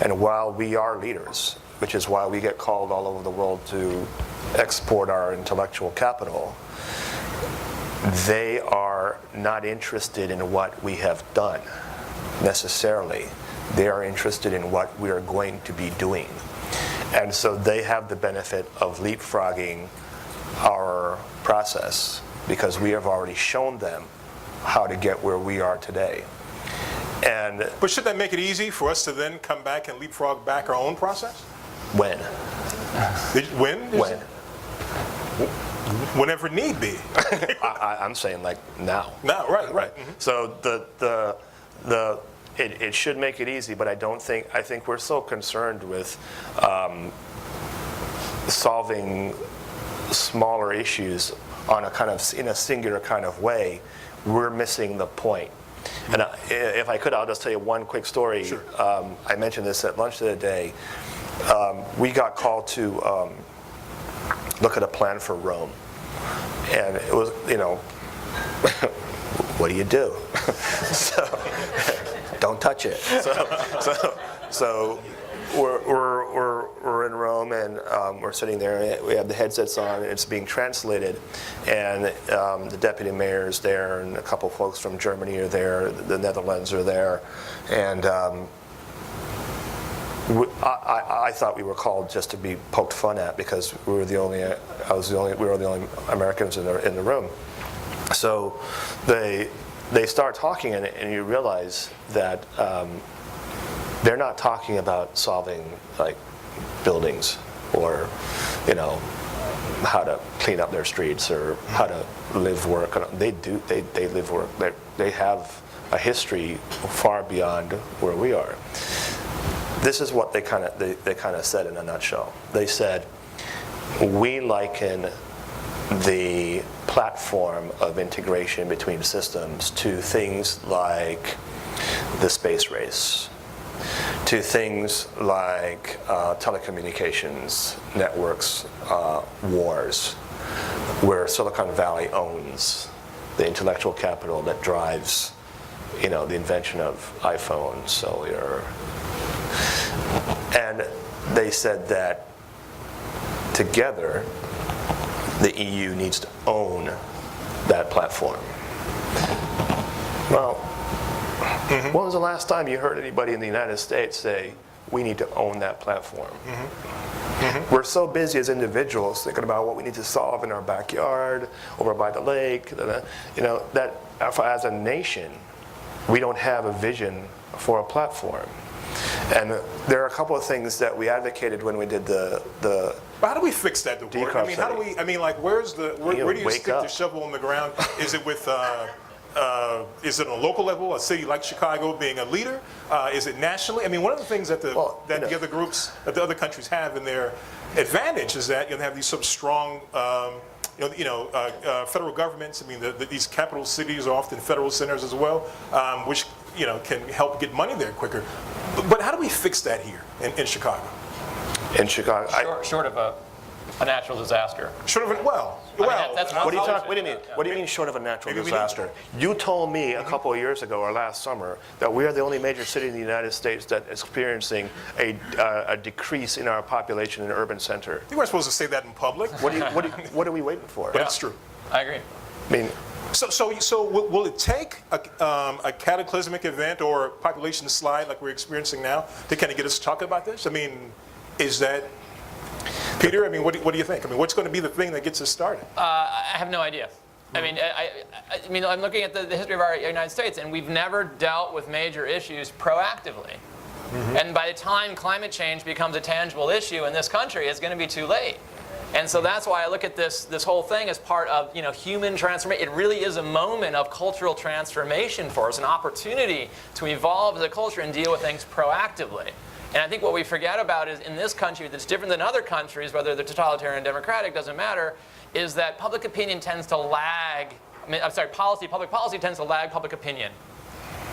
And while we are leaders, which is why we get called all over the world to export our intellectual capital, they are not interested in what we have done necessarily. They are interested in what we are going to be doing. And so they have the benefit of leapfrogging our process because we have already shown them how to get where we are today. But should that make it easy for us to then come back and leapfrog back our own process? When? When? When? Whenever need be. I'm saying like now. No, right. So it should make it easy, but I think we're so concerned with solving smaller issues on a kind of, in a singular kind of way, we're missing the point. And if I could, I'll just tell you one quick story. Sure. I mentioned this at lunch the other day. We got called to look at a plan for Rome. And it was, what do you do? So, don't touch it. So we're in Rome, and we're sitting there. We have the headsets on, and it's being translated. And the deputy mayor is there, and a couple folks from Germany are there. The Netherlands are there, and I thought we were called just to be poked fun at because we were the only Americans in the room. So they start talking, and you realize that they're not talking about solving like buildings or how to clean up their streets or how to live, work. They live, work. They have a history far beyond where we are. This is what they kind of said in a nutshell. They said, we liken the platform of integration between systems to things like the space race, to things like telecommunications networks, wars, where Silicon Valley owns the intellectual capital that drives, the invention of iPhone, cellular. And they said that together, the EU needs to own that platform. Well, when was the last time you heard anybody in the United States say, we need to own that platform? We're so busy as individuals thinking about what we need to solve in our backyard, over by the lake, that as a nation, we don't have a vision for a platform. And there are a couple of things that we advocated when we did the But how do we fix that? Where do you stick the shovel in the ground? Is it with, is it on a local level, a city like Chicago being a leader? Is it nationally? One of the things that the other groups, that the other countries have in their advantage is that you have these sort of strong, federal governments. These capital cities are often federal centers as well, which can help get money there quicker. But how do we fix that here in Chicago? In Chicago, short of a natural disaster. Short of what do you mean short of a natural disaster? You told me a couple of years ago or last summer that we are the only major city in the United States that is experiencing a decrease in our population in an urban center. You weren't supposed to say that in public. What are we waiting for? But it's true. I agree. So will it take a cataclysmic event or population slide like we're experiencing now to kind of get us talking about this? Is that, Peter? What do you think? What's going to be the thing that gets us started? I have no idea. I'm looking at the history of our United States, and we've never dealt with major issues proactively. And by the time climate change becomes a tangible issue in this country, it's going to be too late. And so that's why I look at this whole thing as part of human transformation. It really is a moment of cultural transformation for us, an opportunity to evolve as a culture and deal with things proactively. And I think what we forget about is in this country that's different than other countries, whether they're totalitarian or democratic, doesn't matter, is that public opinion tends to lag, public policy tends to lag public opinion.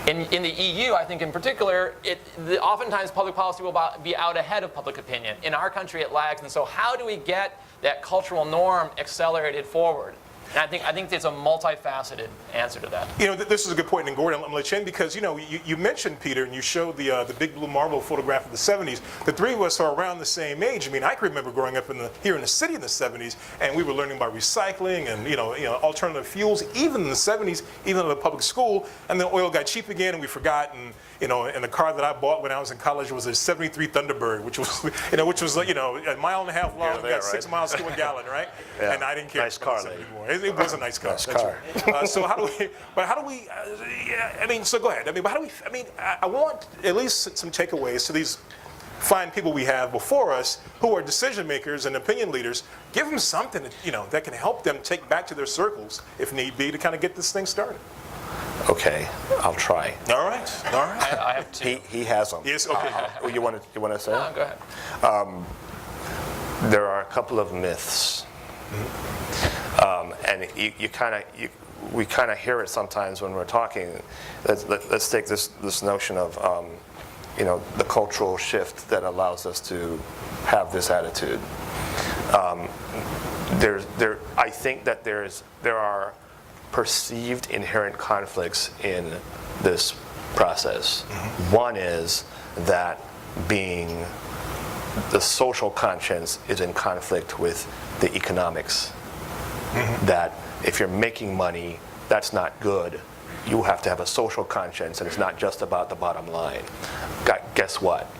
In the EU, I think in particular, oftentimes public policy will be out ahead of public opinion. In our country, it lags. And so how do we get that cultural norm accelerated forward? And I think there's a multifaceted answer to that. This is a good point, and Gordon, I'm going to let you in because, you mentioned, Peter, and you showed the big blue marble photograph of the 70s. The three of us are around the same age. I mean, I can remember growing up here in the city in the 70s, and we were learning about recycling and, alternative fuels, even in the 70s, even in the public school, and then oil got cheap again, and we forgot, and the car that I bought when I was in college was a 73 Thunderbird, which was, a mile and a half long, got 6 miles to a gallon, right? Yeah. And I didn't care Nice car, anymore. It was a nice car. Nice That's car. right. So how do we, so go ahead. I want at least some takeaways to these fine people we have before us who are decision makers and opinion leaders. Give them something that can help them take back to their circles, if need be, to kind of get this thing started. Okay, I'll try. All right. I have two. He has them. Yes, okay. You want to say? No, go ahead. There are a couple of myths, and we kind of hear it sometimes when we're talking. Let's take this notion of the cultural shift that allows us to have this attitude. I think that there are perceived inherent conflicts in this process. One is that being the social conscience is in conflict with the economics. That if you're making money, that's not good. You have to have a social conscience, and it's not just about the bottom line. Guess what?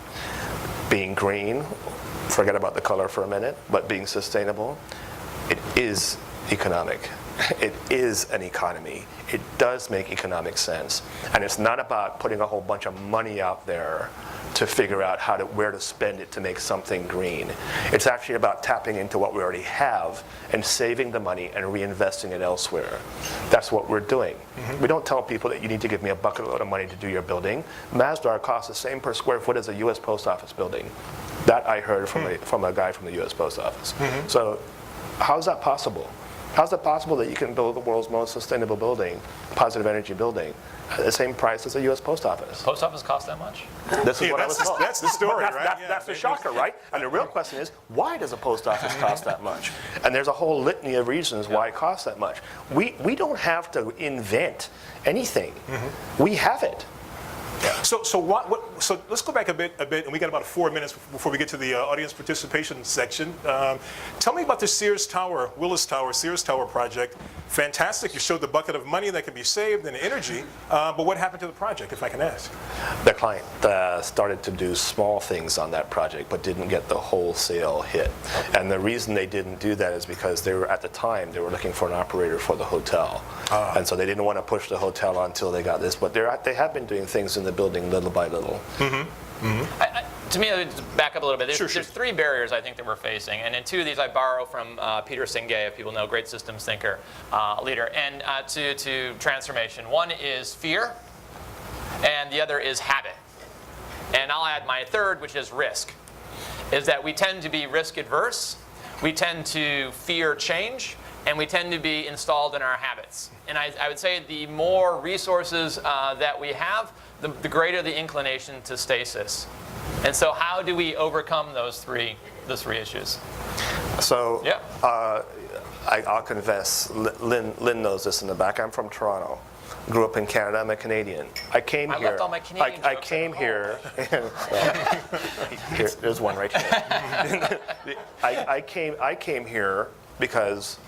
Being green, forget about the color for a minute, but being sustainable, it is economic. It is an economy. It does make economic sense. And it's not about putting a whole bunch of money out there to figure out where to spend it to make something green. It's actually about tapping into what we already have and saving the money and reinvesting it elsewhere. That's what we're doing. We don't tell people that you need to give me a bucket load of money to do your building. Masdar costs the same per square foot as a U.S. Post Office building. That I heard from a guy from the U.S. Post Office. So how is that possible? How is it possible that you can build the world's most sustainable building, positive energy building, at the same price as a U.S. Post Office? Post office cost that much? This is what I was told. That's the story, right? That's the shocker, right? And the real question is, why does a post office cost that much? And there's a whole litany of reasons why it costs that much. We don't have to invent anything. We have it. So let's go back a bit, and we got about 4 minutes before we get to the audience participation section. Tell me about the Sears Tower, Willis Tower, Sears Tower project. Fantastic. You showed the bucket of money that can be saved and energy, but what happened to the project, if I can ask? The client started to do small things on that project, but didn't get the wholesale hit. And the reason they didn't do that is because at the time, they were looking for an operator for the hotel. And so they didn't want to push the hotel until they got this. But they have been doing things in the building little by little. To me, to back up a little bit, Sure. there's three barriers I think that we're facing. And in two of these, I borrow from Peter Senge, if people know, great systems thinker, leader, and to transformation. One is fear, and the other is habit. And I'll add my third, which is risk, is that we tend to be risk adverse, we tend to fear change, and we tend to be installed in our habits. And I would say the more resources that we have, the greater the inclination to stasis. And so how do we overcome those three issues? So Yeah. I'll confess, Lynn knows this in the back. I'm from Toronto. Grew up in Canada. I'm a Canadian. I came I here. left all my Canadian I jokes came at here. There's one right here. I came here because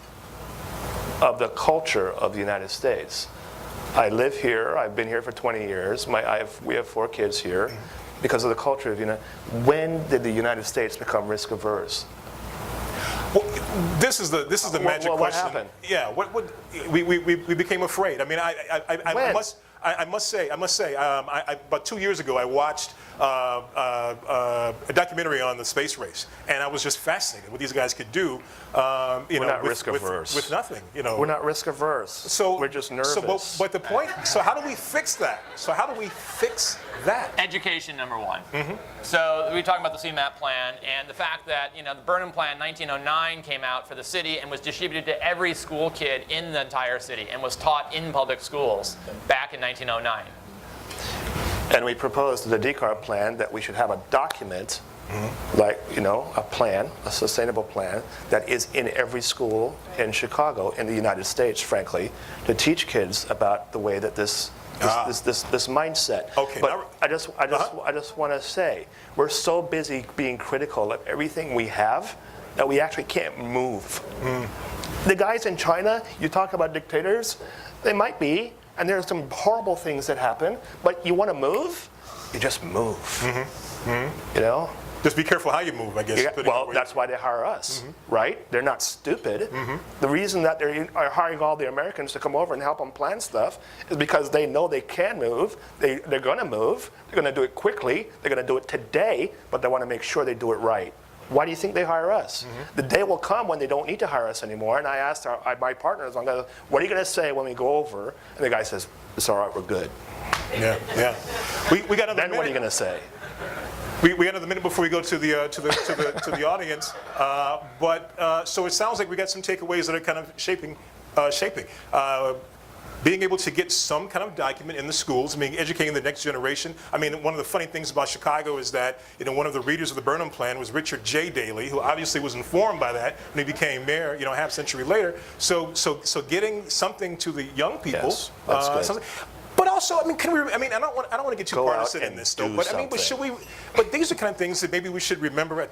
of the culture of the United States. I live here. I've been here for 20 years. We have 4 kids here because of the culture of When did the United States become risk averse? Well, this is the magic what question. happened? Yeah, we became afraid. I mean, I When? I must say, about 2 years ago, I watched a documentary on the space race, and I was just fascinated what these guys could do. We're not risk averse. with nothing. We're not risk averse. So we're just nervous. So, but the point. So how do we fix that? Education, number one. So we talked about the CMAP plan and the fact that the Burnham Plan 1909 came out for the city and was distributed to every school kid in the entire city and was taught in public schools back in 1909. And we proposed in the decarb plan that we should have a document, like, a plan, a sustainable plan, that is in every school in Chicago, in the United States, frankly, to teach kids about the way that this mindset. Okay, but now- I just want to say, we're so busy being critical of everything we have that we actually can't move. The guys in China, you talk about dictators, they might be, and there's some horrible things that happen, but you want to move, you just move. Just be careful how you move, I guess. Yeah, well, that's why they hire us, right? They're not stupid. The reason that they are hiring all the Americans to come over and help them plan stuff is because they know they can move. They're going to move. They're going to do it quickly. They're going to do it today, but they want to make sure they do it right. Why do you think they hire us? The day will come when they don't need to hire us anymore. And I asked my partners, what are you going to say when we go over? And the guy says, it's all right, we're good. Yeah. We got another Then minute. what are you going to say? We got another minute before we go to the audience. So it sounds like we got some takeaways that are kind of shaping. Being able to get some kind of document in the schools, educating the next generation. One of the funny things about Chicago is that one of the readers of the Burnham Plan was Richard J. Daley, who obviously was informed by that when he became mayor, half century later. So getting something to the young people. Yes, that's good. But also, can we? I don't want to get too Go partisan out in and this, do though. But something. but should we? But these are kind of things that maybe we should remember at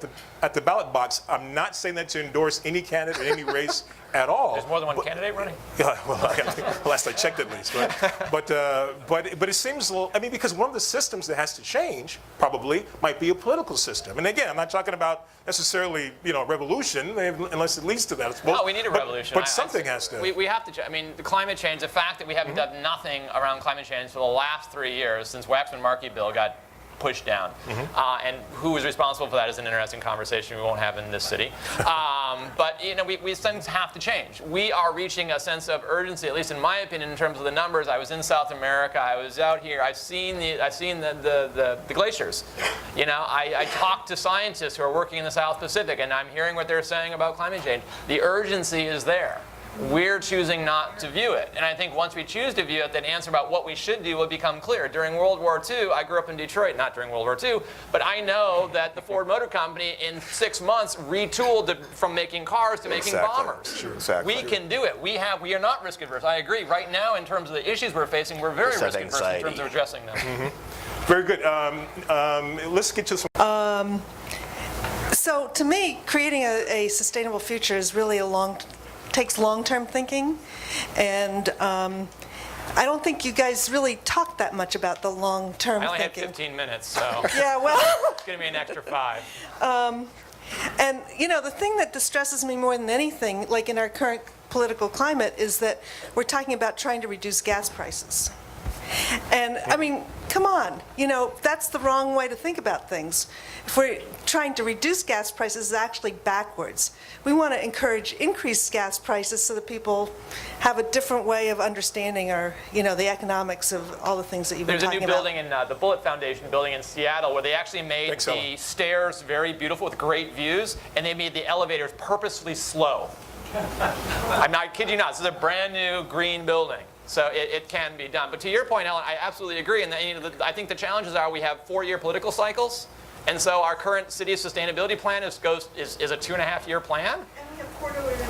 the ballot box. I'm not saying that to endorse any candidate in any race at all. There's more than one candidate running? Yeah, well, last I checked at least. But it seems a little, because one of the systems that has to change probably might be a political system. And again, I'm not talking about necessarily, revolution, unless it leads to that. No, we need a revolution. But something has to. We have to, the climate change, the fact that we haven't done nothing around climate change for the last 3 years since Waxman-Markey bill got pushed down. And who was responsible for that is an interesting conversation we won't have in this city. But things have to change. We are reaching a sense of urgency, at least in my opinion, in terms of the numbers. I was in South America. I was out here. I've seen the glaciers. I talked to scientists who are working in the South Pacific, and I'm hearing what they're saying about climate change. The urgency is there. We're choosing not to view it. And I think once we choose to view it, the answer about what we should do will become clear. During World War II, I grew up in Detroit, not during World War II, but I know that the Ford Motor Company in 6 months retooled from making cars to making bombers. Sure, exactly. We can do it. We are not risk averse. I agree. Right now, in terms of the issues we're facing, we're very risk averse in terms of addressing them. Very good. Let's get to some. So to me, creating a sustainable future is really takes long-term thinking, and I don't think you guys really talk that much about the long-term I only had thinking. 15 minutes, so Yeah, well, it's going to be an extra 5. and the thing that distresses me more than anything, like in our current political climate, is that we're talking about trying to reduce gas prices. And come on, that's the wrong way to think about things. If we're trying to reduce gas prices, it's actually backwards. We want to encourage increased gas prices so that people have a different way of understanding the economics of all the things that you've been There's a talking new about. building in the Bullitt Foundation building in Seattle where they actually made Thanks, the Ellen. stairs very beautiful with great views, and they made the elevators purposefully slow. I'm not kidding you not. This is a brand new green building. So it can be done. But to your point, Ellen, I absolutely agree. And I think the challenges are we have 4-year political cycles. And so our current city sustainability plan is a 2.5-year plan.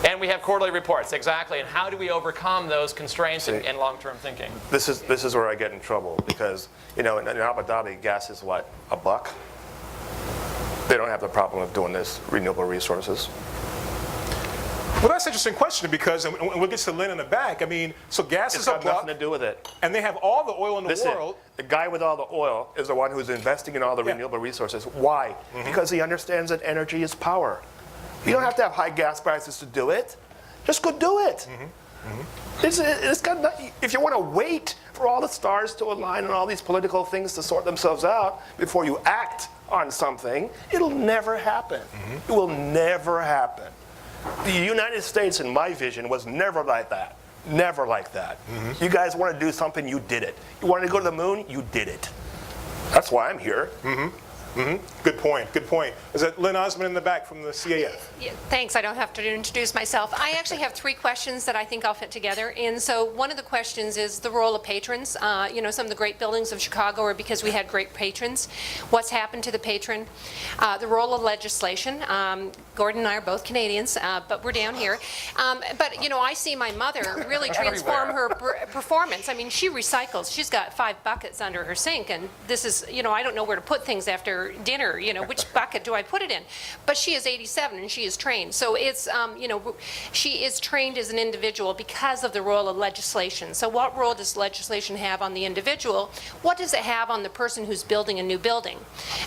And we have quarterly reports, exactly. And how do we overcome those constraints and long-term thinking? This is where I get in trouble because, in Abu Dhabi, gas is what, $1? They don't have the problem of doing this, renewable resources. Well, that's an interesting question because, and we'll get to Lynn in the back. So gas It's is got $1, nothing to do with it. and they have all the oil in the Listen, world. the guy with all the oil is the one who's investing in all the renewable resources. Why? Because he understands that energy is power. You don't have to have high gas prices to do it. Just go do it. It's got if you want to wait for all the stars to align and all these political things to sort themselves out before you act on something, it'll never happen. It will never happen. The United States, in my vision, was never like that. Never like that. You guys want to do something, you did it. You wanted to go to the moon, you did it. That's why I'm here. Good point, good point. Is that Lynn Osmond in the back from the CAF? Yeah, thanks. I don't have to introduce myself. I actually have 3 questions that I think I'll fit together. And so one of the questions is the role of patrons. You know, some of the great buildings of Chicago are because we had great patrons. What's happened to the patron? The role of legislation. Gordon and I are both Canadians, but we're down here. But, you know, I see my mother really transform her performance. I mean, she recycles. She's got 5 buckets under her sink. And this is, you know, I don't know where to put things after dinner, you know, which bucket do I put it in? But she is 87 and she is trained. So it's, you know, she is trained as an individual because of the role of legislation. So what role does legislation have on the individual? What does it have on the person who's building a new building?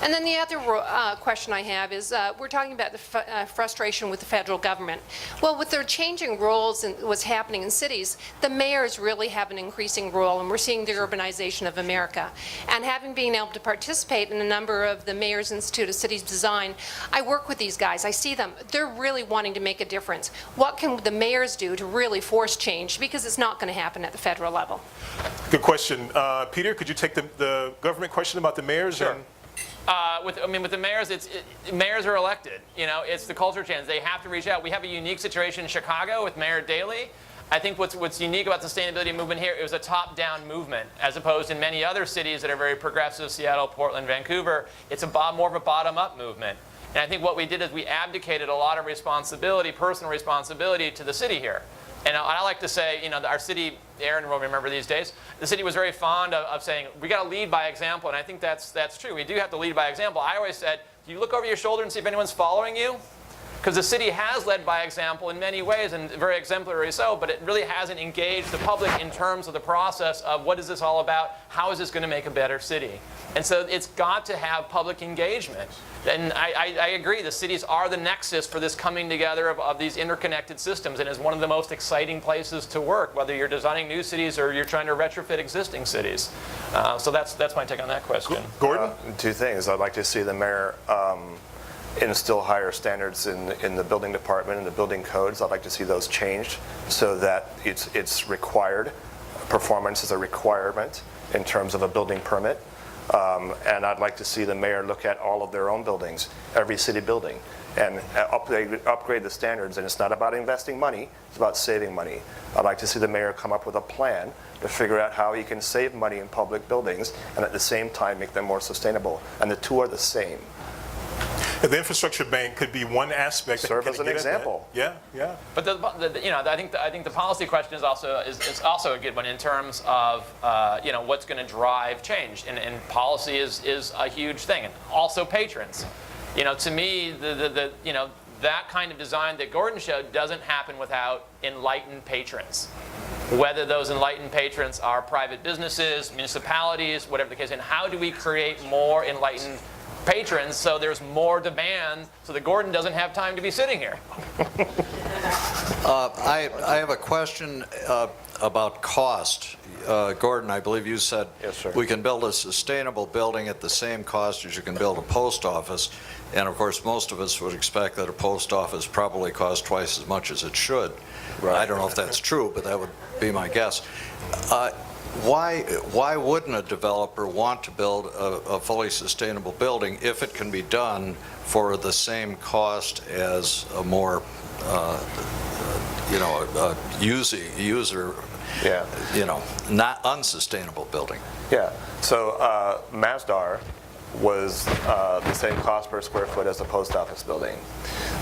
And then the other question I have is, we're talking about the frustration with the federal government. Well, with their changing roles and what's happening in cities, the mayors really have an increasing role, and we're seeing the urbanization of America. And having been able to participate in a number of the Mayor's Institute of Cities Design, I work with these guys. I see them. They're really wanting to make a difference. What can the mayors do to really force change? Because it's not going to happen at the federal level. Good question. Peter, could you take the government question about the mayors? Sure. With the mayors, mayors are elected. You know, it's the culture change. They have to reach out. We have a unique situation in Chicago with Mayor Daley. I think what's unique about the sustainability movement here, it was a top-down movement, as opposed in many other cities that are very progressive, Seattle, Portland, Vancouver. It's more of a bottom-up movement. And I think what we did is we abdicated a lot of responsibility, personal responsibility, to the city here. And I like to say, you know, our city, Aaron will remember these days, the city was very fond of saying, we got to lead by example. And I think that's true. We do have to lead by example. I always said, do you look over your shoulder and see if anyone's following you? Because the city has led by example in many ways, and very exemplary so, but it really hasn't engaged the public in terms of the process of what is this all about, how is this going to make a better city? And so it's got to have public engagement. And I agree, the cities are the nexus for this coming together of these interconnected systems, and is one of the most exciting places to work, whether you're designing new cities or you're trying to retrofit existing cities. So that's my take on that question. Gordon? 2 things. I'd like to see the mayor instill higher standards in the building department and the building codes. I'd like to see those changed so that it's required. Performance is a requirement in terms of a building permit. And I'd like to see the mayor look at all of their own buildings, every city building, and upgrade the standards. And it's not about investing money, it's about saving money. I'd like to see the mayor come up with a plan to figure out how he can save money in public buildings and at the same time make them more sustainable. And the 2 are the same. The infrastructure bank could be one aspect. Serve that as can an get at that. example. Yeah, yeah. But you know, I think the policy question is also a good one in terms of you know, what's going to drive change, and policy is a huge thing, and also patrons. You know, to me, you know, that kind of design that Gordon showed doesn't happen without enlightened patrons. Whether those enlightened patrons are private businesses, municipalities, whatever the case, and how do we create more enlightened patrons so there's more demand so that Gordon doesn't have time to be sitting here? I have a question about cost. Gordon, I believe you said Yes, sir. we can build a sustainable building at the same cost as you can build a post office. And of course, most of us would expect that a post office probably costs twice as much as it should. Right. I don't know if that's true, but that would be my guess. Why wouldn't a developer want to build a fully sustainable building if it can be done for the same cost as a more, you know, user, Yeah. you know, not unsustainable building? Yeah. So Masdar was the same cost per square foot as the post office building.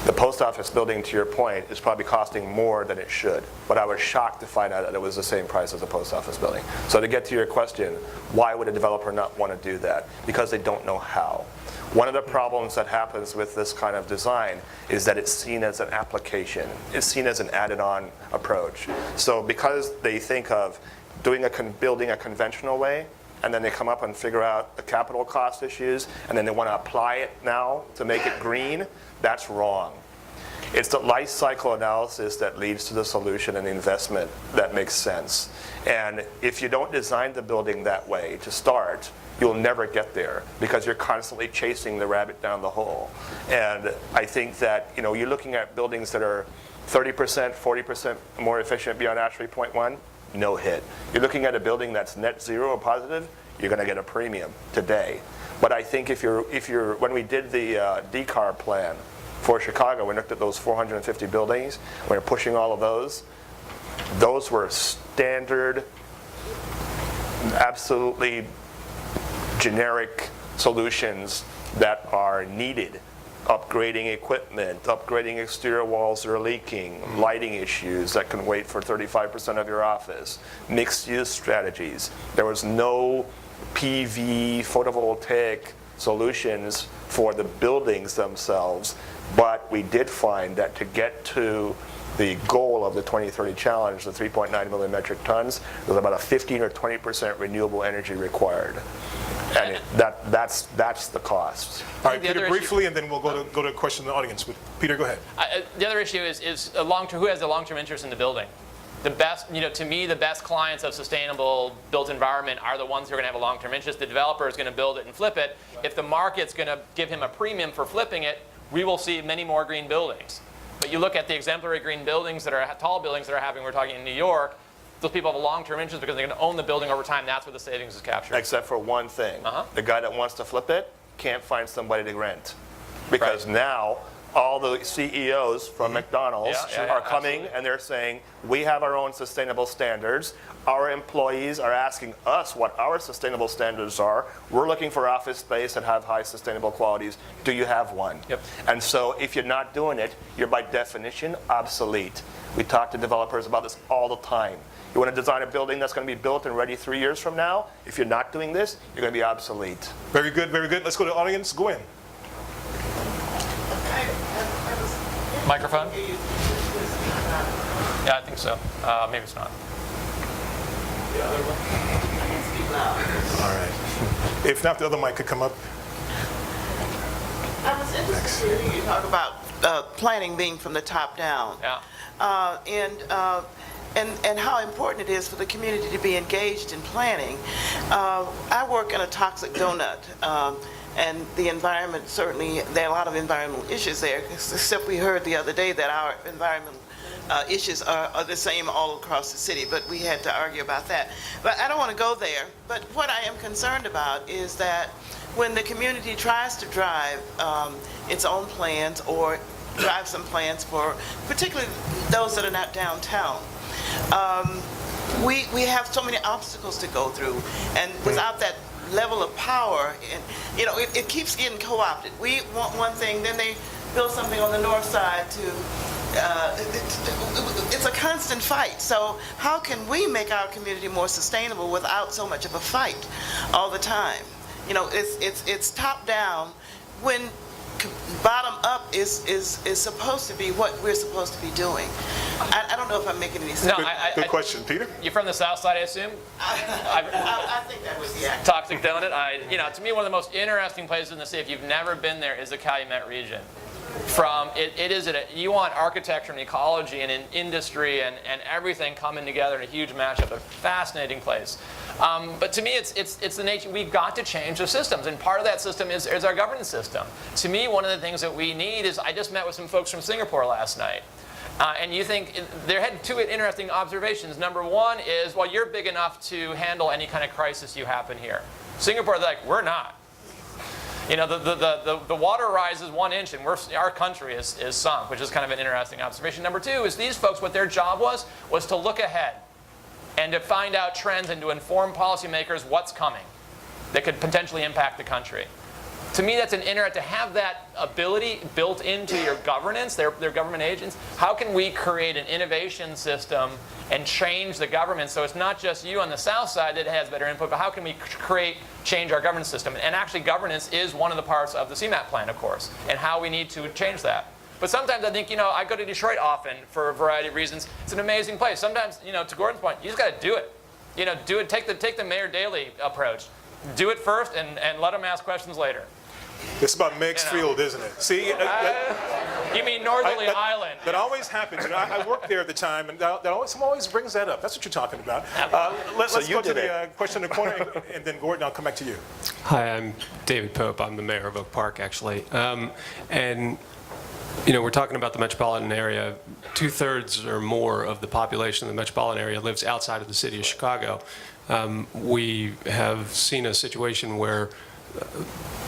The post office building, to your point, is probably costing more than it should, but I was shocked to find out that it was the same price as the post office building. So to get to your question, why would a developer not want to do that? Because they don't know how. One of the problems that happens with this kind of design is that it's seen as an application. It's seen as an added-on approach. So because they think of building a conventional way, and then they come up and figure out the capital cost issues, and then they want to apply it now to make it green, that's wrong. It's the life cycle analysis that leads to the solution and the investment that makes sense. And if you don't design the building that way to start, you'll never get there because you're constantly chasing the rabbit down the hole. And I think that, you're looking at buildings that are 30%, 40% more efficient beyond ASHRAE 0.1, no hit. You're looking at a building that's net zero or positive, you're going to get a premium today. But I think when we did the decarb plan for Chicago, we looked at those 450 buildings, we were pushing all of those were standard, absolutely generic solutions that are needed. Upgrading equipment, upgrading exterior walls that are leaking, lighting issues that can wait for 35% of your office, mixed use strategies. There was no PV photovoltaic solutions for the buildings themselves, but we did find that to get to the goal of the 2030 challenge, the 3.9 million metric tons, there's about a 15 or 20% renewable energy required. And that's the cost. All right, The Peter, other briefly, and then we'll go to a question in the audience. But Peter, go ahead. The other issue is who has a long-term interest in the building. The best, to me, the best clients of sustainable built environment are the ones who are going to have a long-term interest. The developer is going to build it and flip it. If the market's going to give him a premium for flipping it, we will see many more green buildings. But you look at the exemplary green buildings that are tall buildings that are having, we're talking in New York, those people have a long-term interest because they're going to own the building over time. That's where the savings is captured. Except for one thing. The guy that wants to flip it can't find somebody to rent. Because now all the CEOs from McDonald's are coming absolutely. and they're saying, we have our own sustainable standards. Our employees are asking us what our sustainable standards are. We're looking for office space that have high sustainable qualities. Do you have one? Yep. And so if you're not doing it, you're by definition obsolete. We talk to developers about this all the time. You want to design a building that's going to be built and ready 3 years from now? If you're not doing this, you're going to be obsolete. Very good, very good. Let's go to the audience. Gwen. Microphone? Yeah, I think so. Maybe it's not. All right. If not, the other mic could come up. I was interested to hear you talk about planning being from the top down. Yeah. And how important it is for the community to be engaged in planning. I work in a toxic donut, and the environment, certainly, there are a lot of environmental issues there, except we heard the other day that our environmental issues are the same all across the city, but we had to argue about that. But I don't want to go there. But what I am concerned about is that when the community tries to drive its own plans or drive some plans for particularly those that are not downtown, we have so many obstacles to go through, and without that level of power, and it keeps getting co-opted. We want one thing, then they build something on the north side to it's a constant fight. So how can we make our community more sustainable without so much of a fight all the time? It's top down when bottom up is supposed to be what we're supposed to be doing. I don't know if I'm making any sense. No, Good question. Peter? You're from the South Side, I assume? I think that was the act. Toxic Donut. To me, one of the most interesting places in the city, if you've never been there, is the Calumet region. You want architecture and ecology and industry and everything coming together in a huge mashup. A fascinating place. But to me, it's the nature. We've got to change the systems, and part of that system is our governance system. To me, one of the things that we need is, I just met with some folks from Singapore last night. And you think, they had two interesting observations. Number one is, well, you're big enough to handle any kind of crisis you happen here. Singapore, they're like, we're not. The water rises 1 inch and our country is sunk, which is kind of an interesting observation. Number two is these folks, what their job was to look ahead and to find out trends and to inform policymakers what's coming that could potentially impact the country. To me, that's to have that ability built into your governance, their government agents. How can we create an innovation system and change the government so it's not just you on the South Side that has better input, but how can we change our governance system? And actually, governance is one of the parts of the CMAP plan, of course, and how we need to change that. But sometimes I think, I go to Detroit often for a variety of reasons. It's an amazing place. Sometimes, to Gordon's point, you just got to do it. Do it. Take the Mayor Daley approach. Do it first and let them ask questions later. It's about Meigs Field, isn't it? See, You mean Northerly that- Island? that always happens. You know, I worked there at the time, and someone always brings that up. That's what you're talking about. Let's you go to did the question in the corner, and then Gordon, I'll come back to you. Hi, I'm David Pope. I'm the mayor of Oak Park, actually. And, you know, we're talking about the metropolitan area. 2/3 or more of the population of the metropolitan area lives outside of the city of Chicago. We have seen a situation where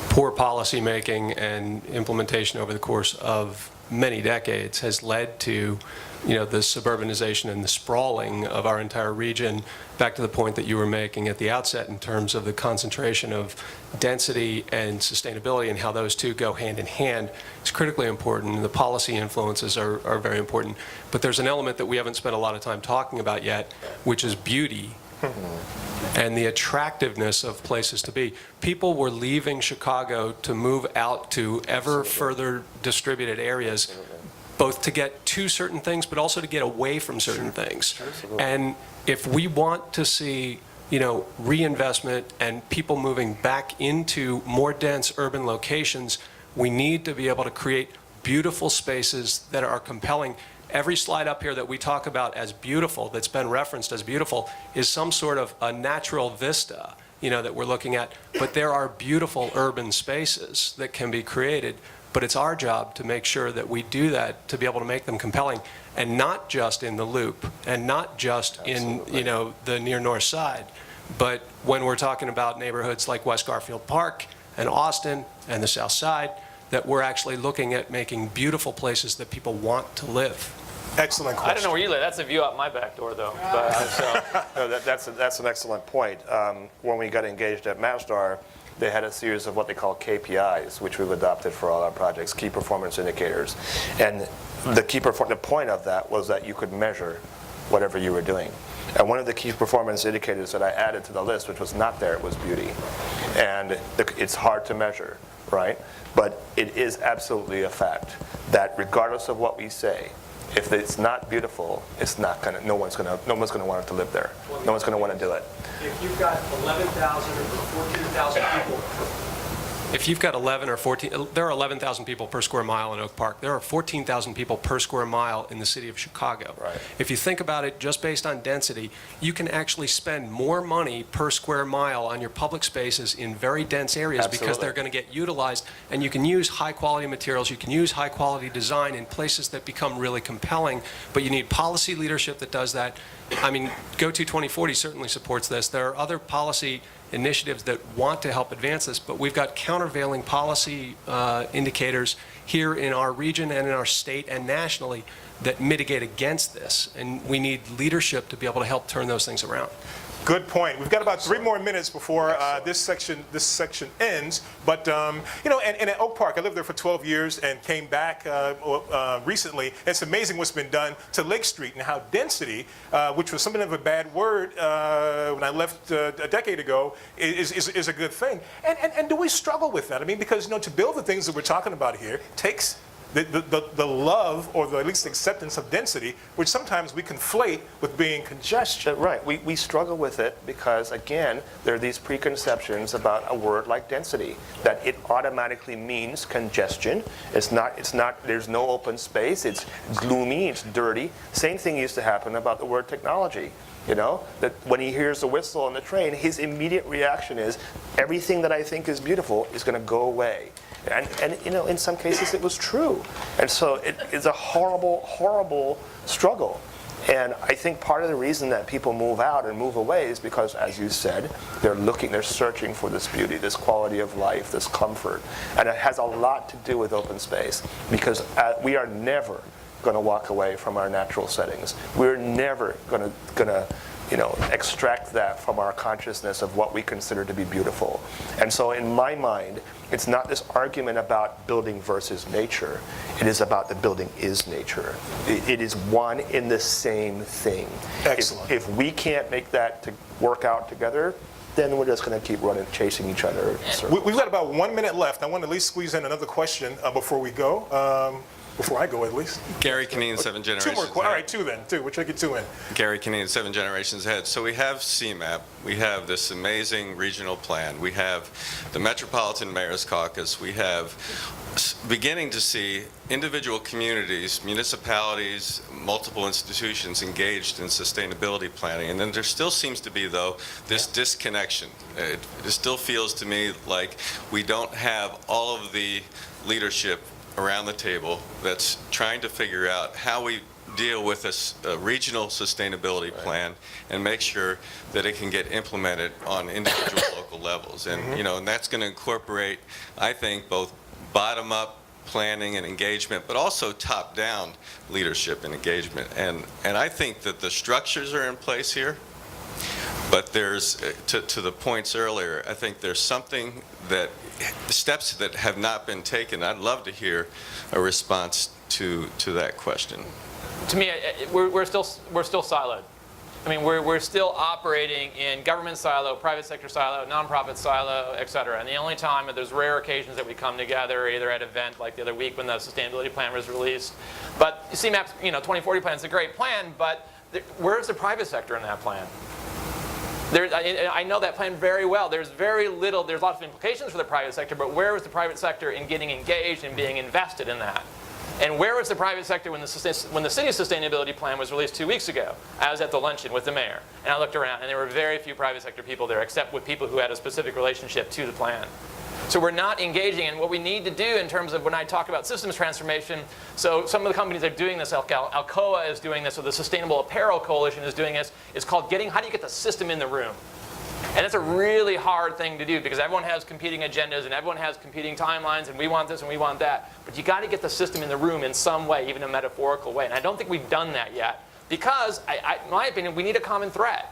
poor policymaking and implementation over the course of many decades has led to, you know, the suburbanization and the sprawling of our entire region, back to the point that you were making at the outset in terms of the concentration of density and sustainability and how those two go hand in hand. It's critically important, and the policy influences are very important. But there's an element that we haven't spent a lot of time talking about yet, which is beauty and the attractiveness of places to be. People were leaving Chicago to move out to ever further distributed areas, both to get to certain things, but also to get away from certain things. And if we want to see, you know, reinvestment and people moving back into more dense urban locations, we need to be able to create beautiful spaces that are compelling. Every slide up here that we talk about as beautiful, that's been referenced as beautiful, is some sort of a natural vista, you know, that we're looking at. But there are beautiful urban spaces that can be created. But it's our job to make sure that we do that, to be able to make them compelling, and not just in the Loop, and not just in, you know, the near north side, but when we're talking about neighborhoods like West Garfield Park and Austin and the South Side, that we're actually looking at making beautiful places that people want to live. Excellent question. I don't know where you live. That's a view out my back door, though. But, so. No, that's an excellent point. When we got engaged at Masdar, they had a series of what they call KPIs, which we've adopted for all our projects, key performance indicators. And the point of that was that you could measure whatever you were doing. And one of the key performance indicators that I added to the list, which was not there, was beauty. And it's hard to measure, right? But it is absolutely a fact that regardless of what we say, if it's not beautiful, it's not gonna. No one's gonna want to live there. No one's gonna want to do it. If you've got 11,000 or 14,000 people, if you've got 11 or 14, there are 11,000 people per square mile in Oak Park. There are 14,000 people per square mile in the city of Chicago. Right. If you think about it just based on density, you can actually spend more money per square mile on your public spaces in very dense areas because Absolutely. they're going to get utilized, and you can use high-quality materials, you can use high-quality design in places that become really compelling, but you need policy leadership that does that. I mean, GO2 2040 certainly supports this. There are other policy initiatives that want to help advance this, but we've got countervailing policy indicators here in our region and in our state and nationally that mitigate against this, and we need leadership to be able to help turn those things around. Good point. We've got about 3 more minutes before this section ends. But you know, and at Oak Park, I lived there for 12 years and came back recently. It's amazing what's been done to Lake Street and how density, which was something of a bad word when I left a decade ago, is a good thing. And do we struggle with that? I mean, because, you know, to build the things that we're talking about here takes the love, or at least acceptance of density, which sometimes we conflate with being congestion. Right. We struggle with it because, again, there are these preconceptions about a word like density, that it automatically means congestion. It's not, there's no open space, it's gloomy, it's dirty. Same thing used to happen about the word technology. You know, that when he hears the whistle on the train, his immediate reaction is, everything that I think is beautiful is going to go away. And you know, in some cases it was true. And so it's a horrible, horrible struggle. And I think part of the reason that people move out and move away is because, as you said, they're searching for this beauty, this quality of life, this comfort. And it has a lot to do with open space, because we are never going to walk away from our natural settings. We're never going to extract that from our consciousness of what we consider to be beautiful. And so in my mind, it's not this argument about building versus nature. It is about the building is nature. It is one in the same thing. Excellent. If we can't make that to work out together, then we're just going to keep chasing each other. We've got about 1 minute left. I want to at least squeeze in another question before we go. before I go at least. Gary Kineen, Seven Two Generations more, all Ahead. right, two then, two. We'll try to get two in. Gary Kineen, Seven Generations Ahead. So we have CMAP, we have this amazing regional plan, we have the Metropolitan Mayor's Caucus, we have beginning to see individual communities, municipalities, multiple institutions engaged in sustainability planning. And then there still seems to be, though, this disconnection. It still feels to me like we don't have all of the leadership around the table that's trying to figure out how we deal with a regional sustainability plan and make sure that it can get implemented on individual local levels. And, you know, and that's going to incorporate, I think, both bottom-up planning and engagement, but also top-down leadership and engagement. And I think that the structures are in place here, but there's, to the points earlier, I think there's something that, steps that have not been taken. I'd love to hear a response to that question. To me, we're still siloed. I mean, we're still operating in government silo, private sector silo, nonprofit silo, et cetera. And the only time, there's rare occasions that we come together, either at an event like the other week when the sustainability plan was released. But CMAP's, 2040 plan is a great plan, but where's the private sector in that plan? I know that plan very well. There's very little, there's lots of implications for the private sector, but where was the private sector in getting engaged and being invested in that? And where was the private sector when the city's sustainability plan was released 2 weeks ago? I was at the luncheon with the mayor, and I looked around, and there were very few private sector people there, except with people who had a specific relationship to the plan. So we're not engaging, and what we need to do in terms of when I talk about systems transformation, so some of the companies are doing this, Alcoa is doing this, or the Sustainable Apparel Coalition is doing this, it's called how do you get the system in the room? And it's a really hard thing to do because everyone has competing agendas and everyone has competing timelines and we want this and we want that. But you got to get the system in the room in some way, even a metaphorical way. And I don't think we've done that yet because, in my opinion, we need a common thread.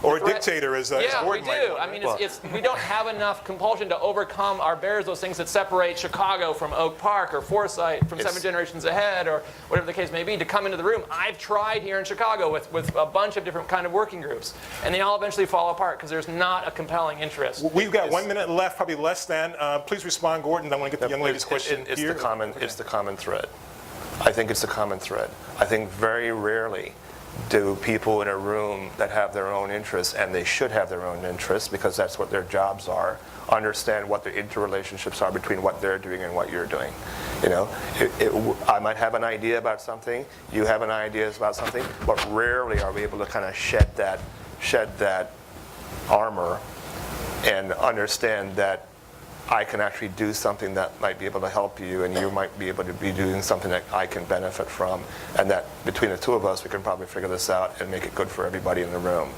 Or a dictator, as yeah, we Gordon might do. want, I mean, right? we don't have enough compulsion to overcome our barriers, those things that separate Chicago from Oak Park or Forsyth from Seven Generations Ahead or whatever the case may be, to come into the room. I've tried here in Chicago with a bunch of different kind of working groups, and they all eventually fall apart because there's not a compelling interest. We've got 1 minute left, probably less than. Please respond, Gordon. I want to get the young lady's question It's here. the common thread. I think it's the common thread. I think very rarely do people in a room that have their own interests, and they should have their own interests because that's what their jobs are, understand what the interrelationships are between what they're doing and what you're doing. You know, I might have an idea about something, you have an idea about something, but rarely are we able to kind of shed that armor and understand that I can actually do something that might be able to help you, and you might be able to be doing something that I can benefit from, and that between the two of us, we can probably figure this out and make it good for everybody in the room.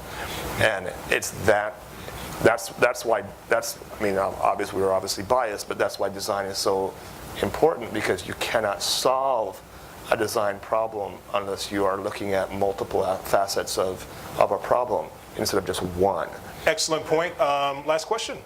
And it's that's why, I mean, obviously we're obviously biased, but that's why design is so important, because you cannot solve a design problem unless you are looking at multiple facets of a problem instead of just one. Excellent point. Last question.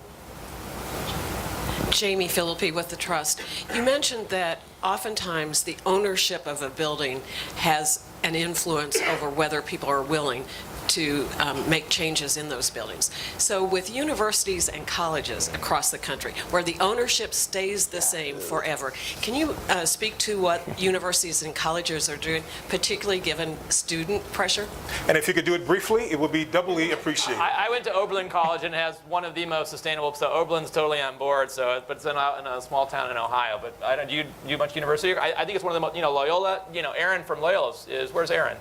Jamie Philippi with the Trust. You mentioned that oftentimes the ownership of a building has an influence over whether people are willing to make changes in those buildings. So with universities and colleges across the country, where the ownership stays the same forever, can you speak to what universities and colleges are doing, particularly given student pressure? And if you could do it briefly, it would be doubly appreciated. I went to Oberlin College and it has one of the most sustainable, so Oberlin's totally on board, but it's in a small town in Ohio. But do you do much university? I think it's one of the most, Loyola, Aaron from Loyola where's Aaron?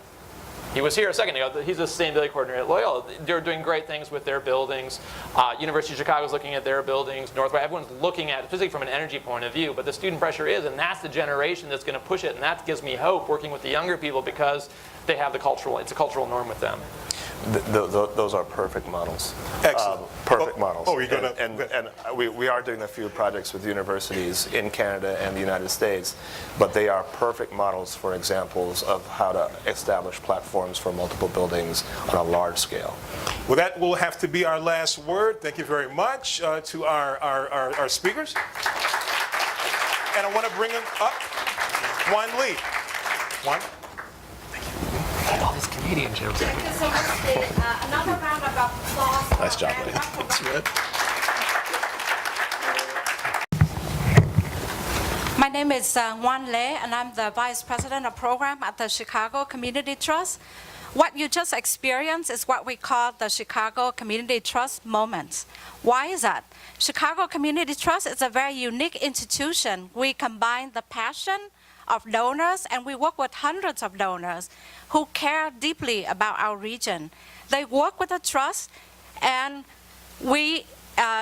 He was here a second ago. He's a sustainability coordinator at Loyola. They're doing great things with their buildings. University of Chicago is looking at their buildings. Northwest, everyone's looking at it, specifically from an energy point of view. But the student pressure is, and that's the generation that's going to push it. And that gives me hope working with the younger people because they have it's a cultural norm with them. Those are perfect models. Excellent. Perfect models. Oh, you're gonna. And we are doing a few projects with universities in Canada and the United States, but they are perfect models for examples of how to establish platforms for multiple buildings on a large scale. Well, that will have to be our last word. Thank you very much to our speakers. And I want to bring them up. Juan Lee. Juan? All these Canadian jokes. Thank you so much, David. Another round of applause. Nice job, lady. That's good. My name is Juan Le, and I'm the Vice President of Program at the Chicago Community Trust. What you just experienced is what we call the Chicago Community Trust moment. Why is that? Chicago Community Trust is a very unique institution. We combine the passion of donors, and we work with hundreds of donors who care deeply about our region. They work with the trust, and we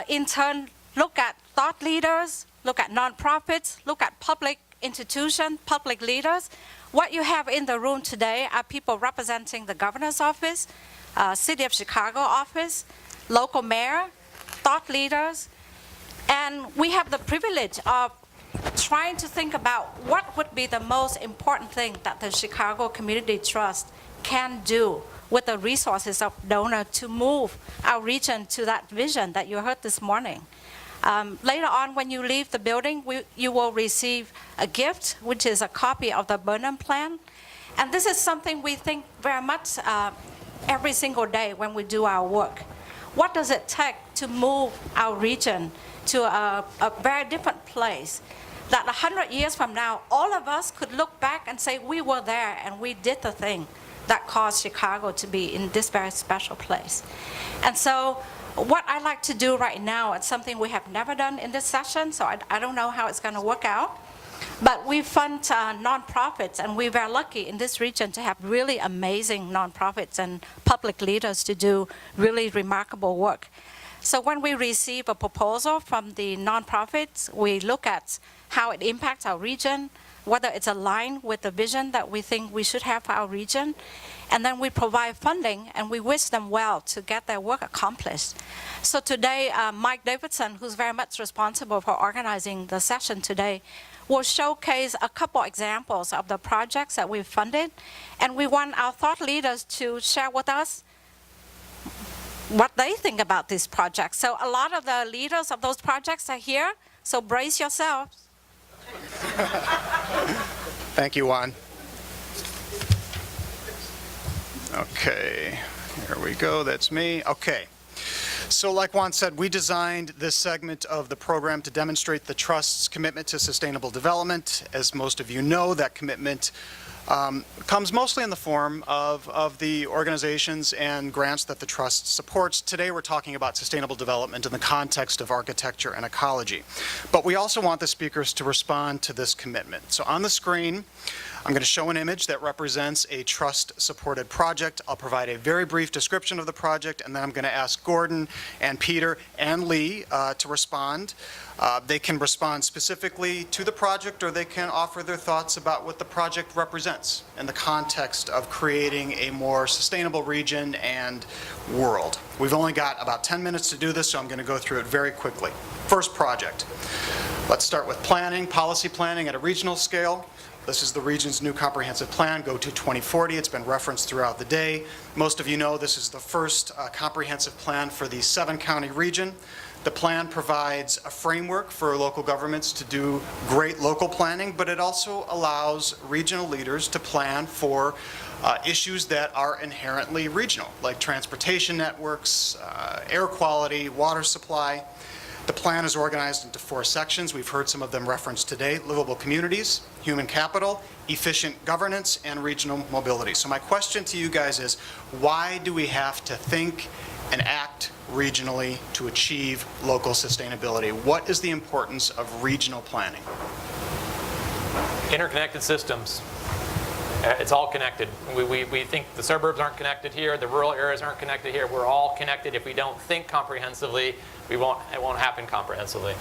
in turn look at thought leaders, look at nonprofits, look at public institutions, public leaders. What you have in the room today are people representing the governor's office, City of Chicago office, local mayor, thought leaders, and we have the privilege of trying to think about what would be the most important thing that the Chicago Community Trust can do with the resources of donors to move our region to that vision that you heard this morning. Later on, when you leave the building, you will receive a gift, which is a copy of the Burnham Plan. And this is something we think very much every single day when we do our work. What does it take to move our region to a very different place that 100 years from now, all of us could look back and say we were there and we did the thing that caused Chicago to be in this very special place. And so what I like to do right now, it's something we have never done in this session, so I don't know how it's going to work out. But we fund nonprofits, and we're very lucky in this region to have really amazing nonprofits and public leaders to do really remarkable work. So when we receive a proposal from the nonprofits, we look at how it impacts our region, whether it's aligned with the vision that we think we should have for our region. And then we provide funding, and we wish them well to get their work accomplished. So today, Mike Davidson, who's very much responsible for organizing the session today, will showcase a couple examples of the projects that we've funded. And we want our thought leaders to share with us what they think about these projects. So a lot of the leaders of those projects are here, so brace yourselves. Thank you, Juan. Okay, here we go, that's me. Okay, so like Juan said, we designed this segment of the program to demonstrate the Trust's commitment to sustainable development. As most of you know, that commitment comes mostly in the form of the organizations and grants that the Trust supports. Today we're talking about sustainable development in the context of architecture and ecology. But we also want the speakers to respond to this commitment. So on the screen, I'm going to show an image that represents a Trust-supported project. I'll provide a very brief description of the project, and then I'm going to ask Gordon and Peter and Lee to respond. They can respond specifically to the project, or they can offer their thoughts about what the project represents in the context of creating a more sustainable region and world. We've only got about 10 minutes to do this, so I'm going to go through it very quickly. First project. Let's start with planning, policy planning at a regional scale. This is the region's new comprehensive plan, Go to 2040. It's been referenced throughout the day. Most of you know this is the first comprehensive plan for the 7-county region. The plan provides a framework for local governments to do great local planning, but it also allows regional leaders to plan for issues that are inherently regional, like transportation networks, air quality, water supply. The plan is organized into 4 sections. We've heard some of them referenced today: livable communities, human capital, efficient governance, and regional mobility. So my question to you guys is, why do we have to think and act regionally to achieve local sustainability? What is the importance of regional planning? Interconnected systems. It's all connected. We think the suburbs aren't connected here, the rural areas aren't connected here. We're all connected. If we don't think comprehensively, it won't happen comprehensively.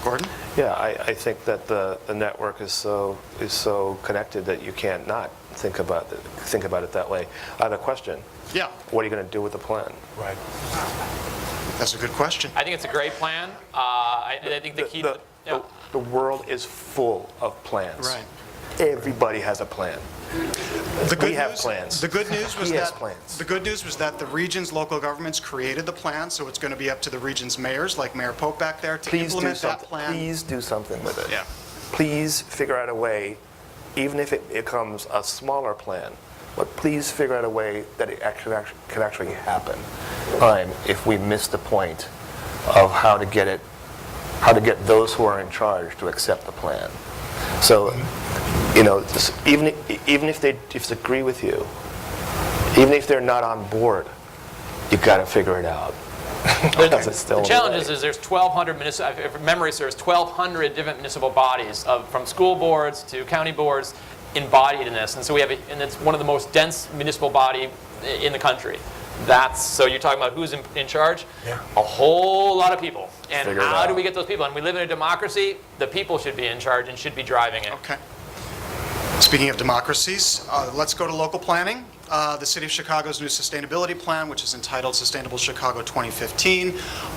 Gordon? Yeah, I think that the network is so connected that you can't not think about it that way. I have a question. Yeah. What are you going to do with the plan? Right. That's a good question. I think it's a great plan. I think the key... The world is full of plans. Right. Everybody has a plan. We have plans. The good news was He has that plans. the good news was that the region's local governments created the plan, so it's going to be up to the region's mayors, like Mayor Pope back there, to implement that plan. Please do something with it. Yeah. Please figure out a way, even if it becomes a smaller plan, but please figure out a way that it can actually happen. If we miss the point of how to get it how to get those who are in charge to accept the plan. So, you know, even if they disagree with you, even if they're not on board, you got to figure it out. Because it's still The challenge is there's 1,200, if memory serves, 1,200 different municipal bodies, from school boards to county boards, embodied in this. And so and it's one of the most dense municipal body in the country. So you're talking about who's in charge? Yeah. A whole lot of people. And Figure it how do out. we get those people? And we live in a democracy. The people should be in charge and should be driving it. Okay. Speaking of democracies, let's go to local planning. The City of Chicago's new sustainability plan, which is entitled Sustainable Chicago 2015.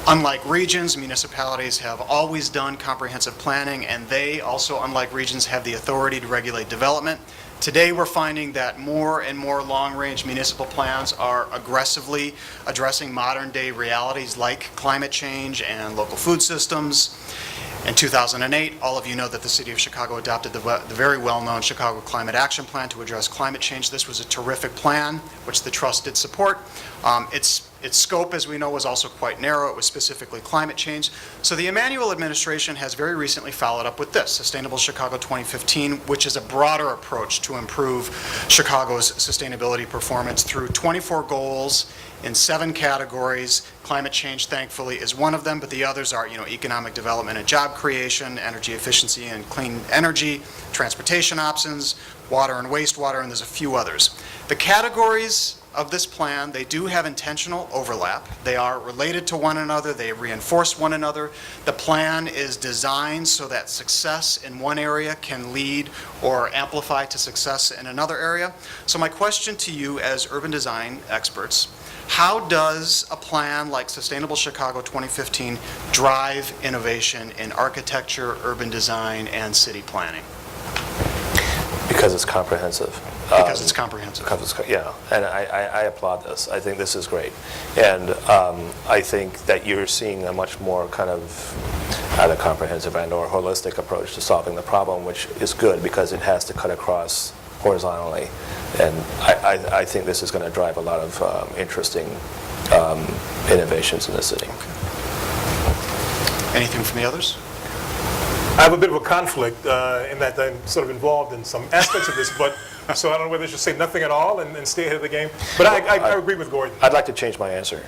Unlike regions, municipalities have always done comprehensive planning, and they also, unlike regions, have the authority to regulate development. Today, we're finding that more and more long-range municipal plans are aggressively addressing modern-day realities like climate change and local food systems. In 2008, all of you know that the City of Chicago adopted the very well-known Chicago Climate Action Plan to address climate change. This was a terrific plan, which the Trust did support. Its scope, as we know, was also quite narrow. It was specifically climate change. So the Emanuel administration has very recently followed up with this, Sustainable Chicago 2015, which is a broader approach to improve Chicago's sustainability performance through 24 goals in 7 categories. Climate change, thankfully, is one of them, but the others are, economic development and job creation, energy efficiency and clean energy, transportation options, water and wastewater, and there's a few others. The categories of this plan, they do have intentional overlap. They are related to one another. They reinforce one another. The plan is designed so that success in one area can lead or amplify to success in another area. So my question to you as urban design experts, how does a plan like Sustainable Chicago 2015 drive innovation in architecture, urban design, and city planning? Because it's comprehensive. Because it's comprehensive. Yeah, and I applaud this. I think this is great. And I think that you're seeing a much more kind of either comprehensive and or holistic approach to solving the problem, which is good because it has to cut across horizontally. And I think this is going to drive a lot of interesting innovations in the city. Anything from the others? I have a bit of a conflict in that I'm sort of involved in some aspects of this, but so I don't know whether I should say nothing at all and stay ahead of the game. But I agree with Gordon. I'd like to change my answer.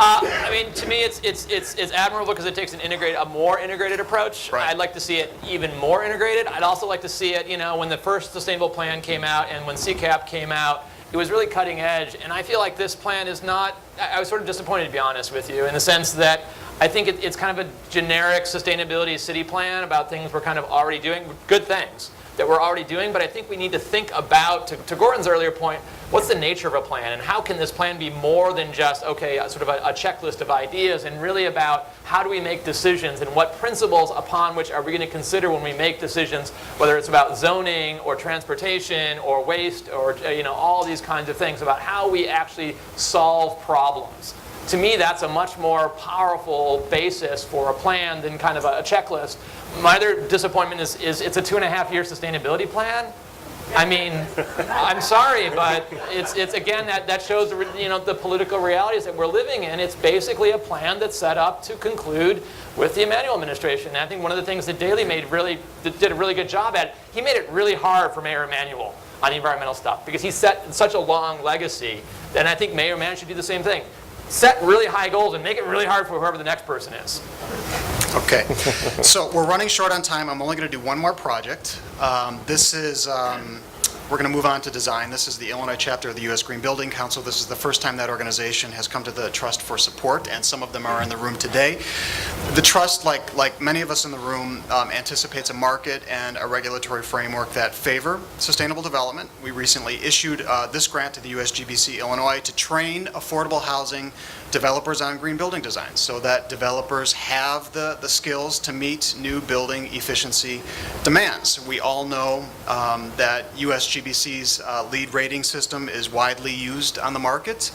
I mean, to me, it's admirable because it takes a more integrated approach. Right. I'd like to see it even more integrated. I'd also like to see it, when the first sustainable plan came out and when CCAP came out, it was really cutting edge. And I feel like this plan is not. I was sort of disappointed, to be honest with you, in the sense that I think it's kind of a generic sustainability city plan about things we're kind of already doing, good things that we're already doing, but I think we need to think about, to Gordon's earlier point, what's the nature of a plan and how can this plan be more than just, sort of a checklist of ideas, and really about how do we make decisions and what principles upon which are we going to consider when we make decisions, whether it's about zoning or transportation or waste or all these kinds of things, about how we actually solve problems. To me, that's a much more powerful basis for a plan than kind of a checklist. My other disappointment is it's a 2.5-year sustainability plan. I mean, I'm sorry, but it's again, that shows the political realities that we're living in. It's basically a plan that's set up to conclude with the Emanuel administration. And I think one of the things that Daley did a really good job at, he made it really hard for Mayor Emanuel on the environmental stuff because he set such a long legacy. And I think Mayor Emanuel should do the same thing. Set really high goals and make it really hard for whoever the next person is. Okay, so we're running short on time. I'm only going to do one more project. This is, we're going to move on to design. This is the Illinois chapter of the U.S. Green Building Council. This is the first time that organization has come to the Trust for support, and some of them are in the room today. The Trust, like many of us in the room, anticipates a market and a regulatory framework that favor sustainable development. We recently issued this grant to the USGBC Illinois to train affordable housing developers on green building design so that developers have the skills to meet new building efficiency demands. We all know that USGBC's LEED rating system is widely used on the market.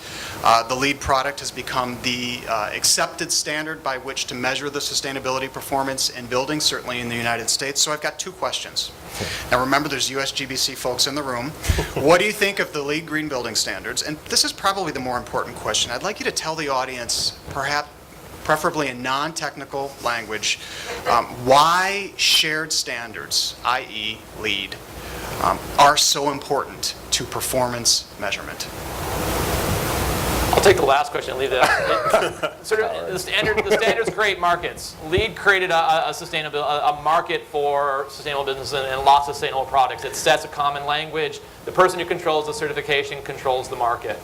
The LEED product has become the accepted standard by which to measure the sustainability performance in buildings, certainly in the United States. So I've got 2 questions. Now remember, there's USGBC folks in the room. What do you think of the LEED green building standards? And this is probably the more important question. I'd like you to tell the audience, perhaps preferably in non-technical language, why shared standards, i.e. LEED, are so important to performance measurement. I'll take the last question and leave that. The standards create markets. LEED created a market for sustainable business and lots of sustainable products. It sets a common language. The person who controls the certification controls the market.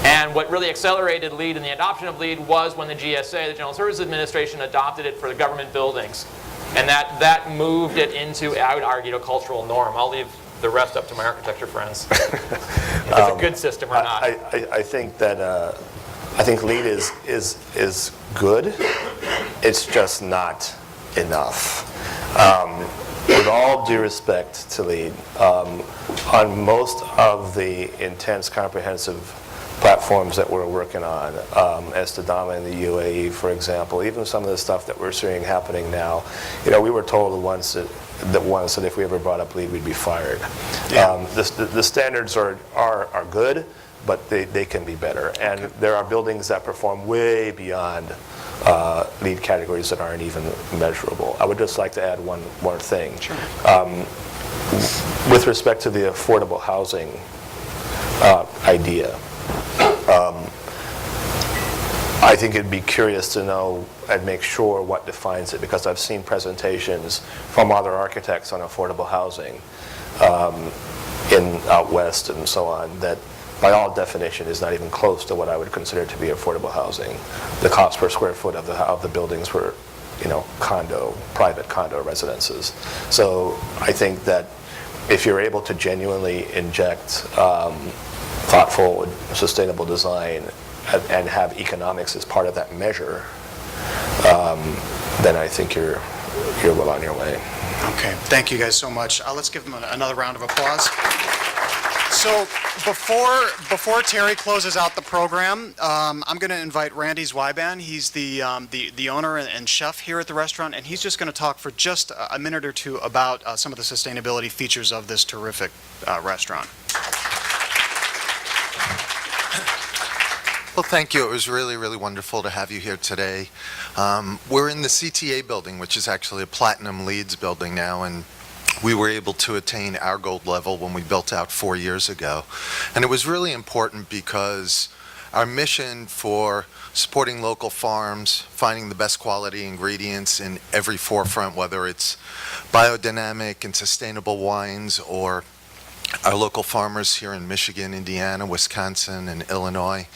And what really accelerated LEED and the adoption of LEED was when the GSA, the General Services Administration, adopted it for the government buildings. And that moved it into, I would argue, a cultural norm. I'll leave the rest up to my architecture friends. If it's a good system or not. I think that I think LEED is good. It's just not enough. With all due respect to LEED, on most of the intense, comprehensive platforms that we're working on, Estidama in the UAE, for example, even some of the stuff that we're seeing happening now, we were told once that if we ever brought up LEED, we'd be fired. Yeah. The standards are good, but they can be better. And there are buildings that perform way beyond LEED categories that aren't even measurable. I would just like to add one more thing. Sure. With respect to the affordable housing idea, I think it'd be curious to know and make sure what defines it, because I've seen presentations from other architects on affordable housing out west and so on that by all definition is not even close to what I would consider to be affordable housing. The cost per square foot of the buildings were, private condo residences. So I think that if you're able to genuinely inject thoughtful, sustainable design and have economics as part of that measure, then I think you're well on your way. Okay, thank you guys so much. Let's give them another round of applause. So before Terry closes out the program, I'm going to invite Randy Zweiban. He's the owner and chef here at the restaurant, and he's just going to talk for just a minute or two about some of the sustainability features of this terrific restaurant. Well, thank you. It was really, really wonderful to have you here today. We're in the CTA building, which is actually a Platinum LEED building now, and we were able to attain our gold level when we built out 4 years ago. And it was really important because our mission for supporting local farms, finding the best quality ingredients in every forefront, whether it's biodynamic and sustainable wines or our local farmers here in Michigan, Indiana, Wisconsin, and Illinois.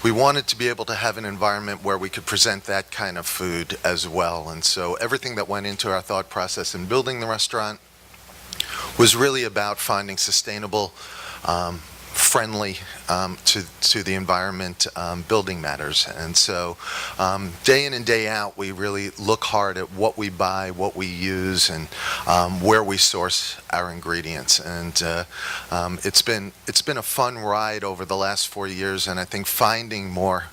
We wanted to be able to have an environment where we could present that kind of food as well. And so everything that went into our thought process in building the restaurant was really about finding sustainable, friendly to the environment building matters. And so day in and day out, we really look hard at what we buy, what we use, and where we source our ingredients. And it's been a fun ride over the last 4 years, and I think finding more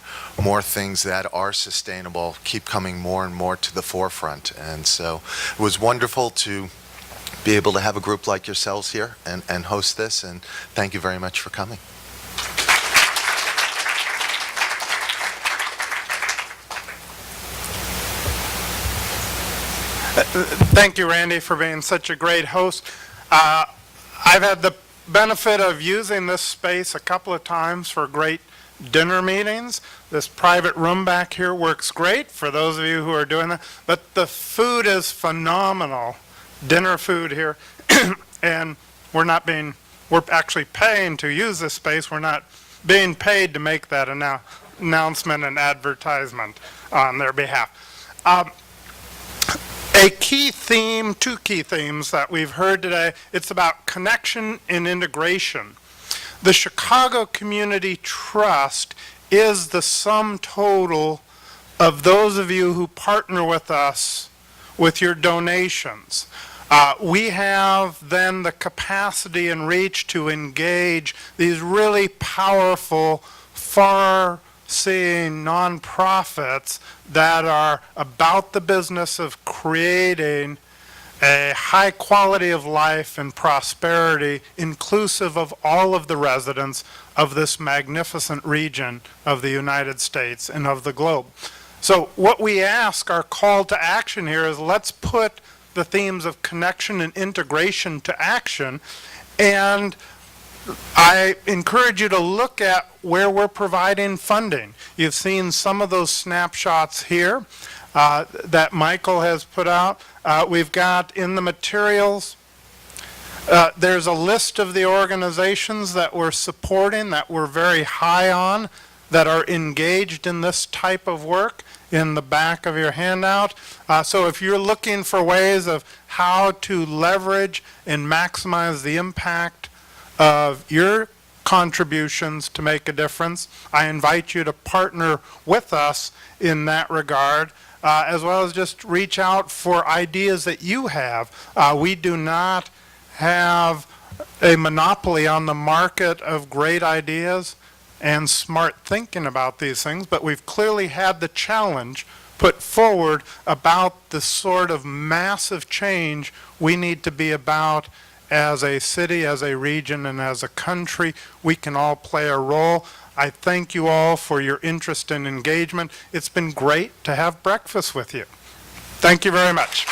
things that are sustainable keep coming more and more to the forefront. And so it was wonderful to be able to have a group like yourselves here and host this, and thank you very much for coming. Thank you, Randy, for being such a great host. I've had the benefit of using this space a couple of times for great dinner meetings. This private room back here works great for those of you who are doing that, but the food is phenomenal. Dinner food here, and we're actually paying to use this space. We're not being paid to make that announcement and advertisement on their behalf. A key theme, two key themes that we've heard today, it's about connection and integration. The Chicago Community Trust is the sum total of those of you who partner with us with your donations. We have then the capacity and reach to engage these really powerful, far-seeing nonprofits that are about the business of creating a high quality of life and prosperity inclusive of all of the residents of this magnificent region of the United States and of the globe. So what we ask, our call to action here is let's put the themes of connection and integration to action. And I encourage you to look at where we're providing funding. You've seen some of those snapshots here that Michael has put out. We've got in the materials, there's a list of the organizations that we're supporting, that we're very high on, that are engaged in this type of work in the back of your handout. So if you're looking for ways of how to leverage and maximize the impact of your contributions to make a difference, I invite you to partner with us in that regard, as well as just reach out for ideas that you have. We do not have a monopoly on the market of great ideas and smart thinking about these things, but we've clearly had the challenge put forward about the sort of massive change we need to be about as a city, as a region, and as a country. We can all play a role. I thank you all for your interest and engagement. It's been great to have breakfast with you. Thank you very much.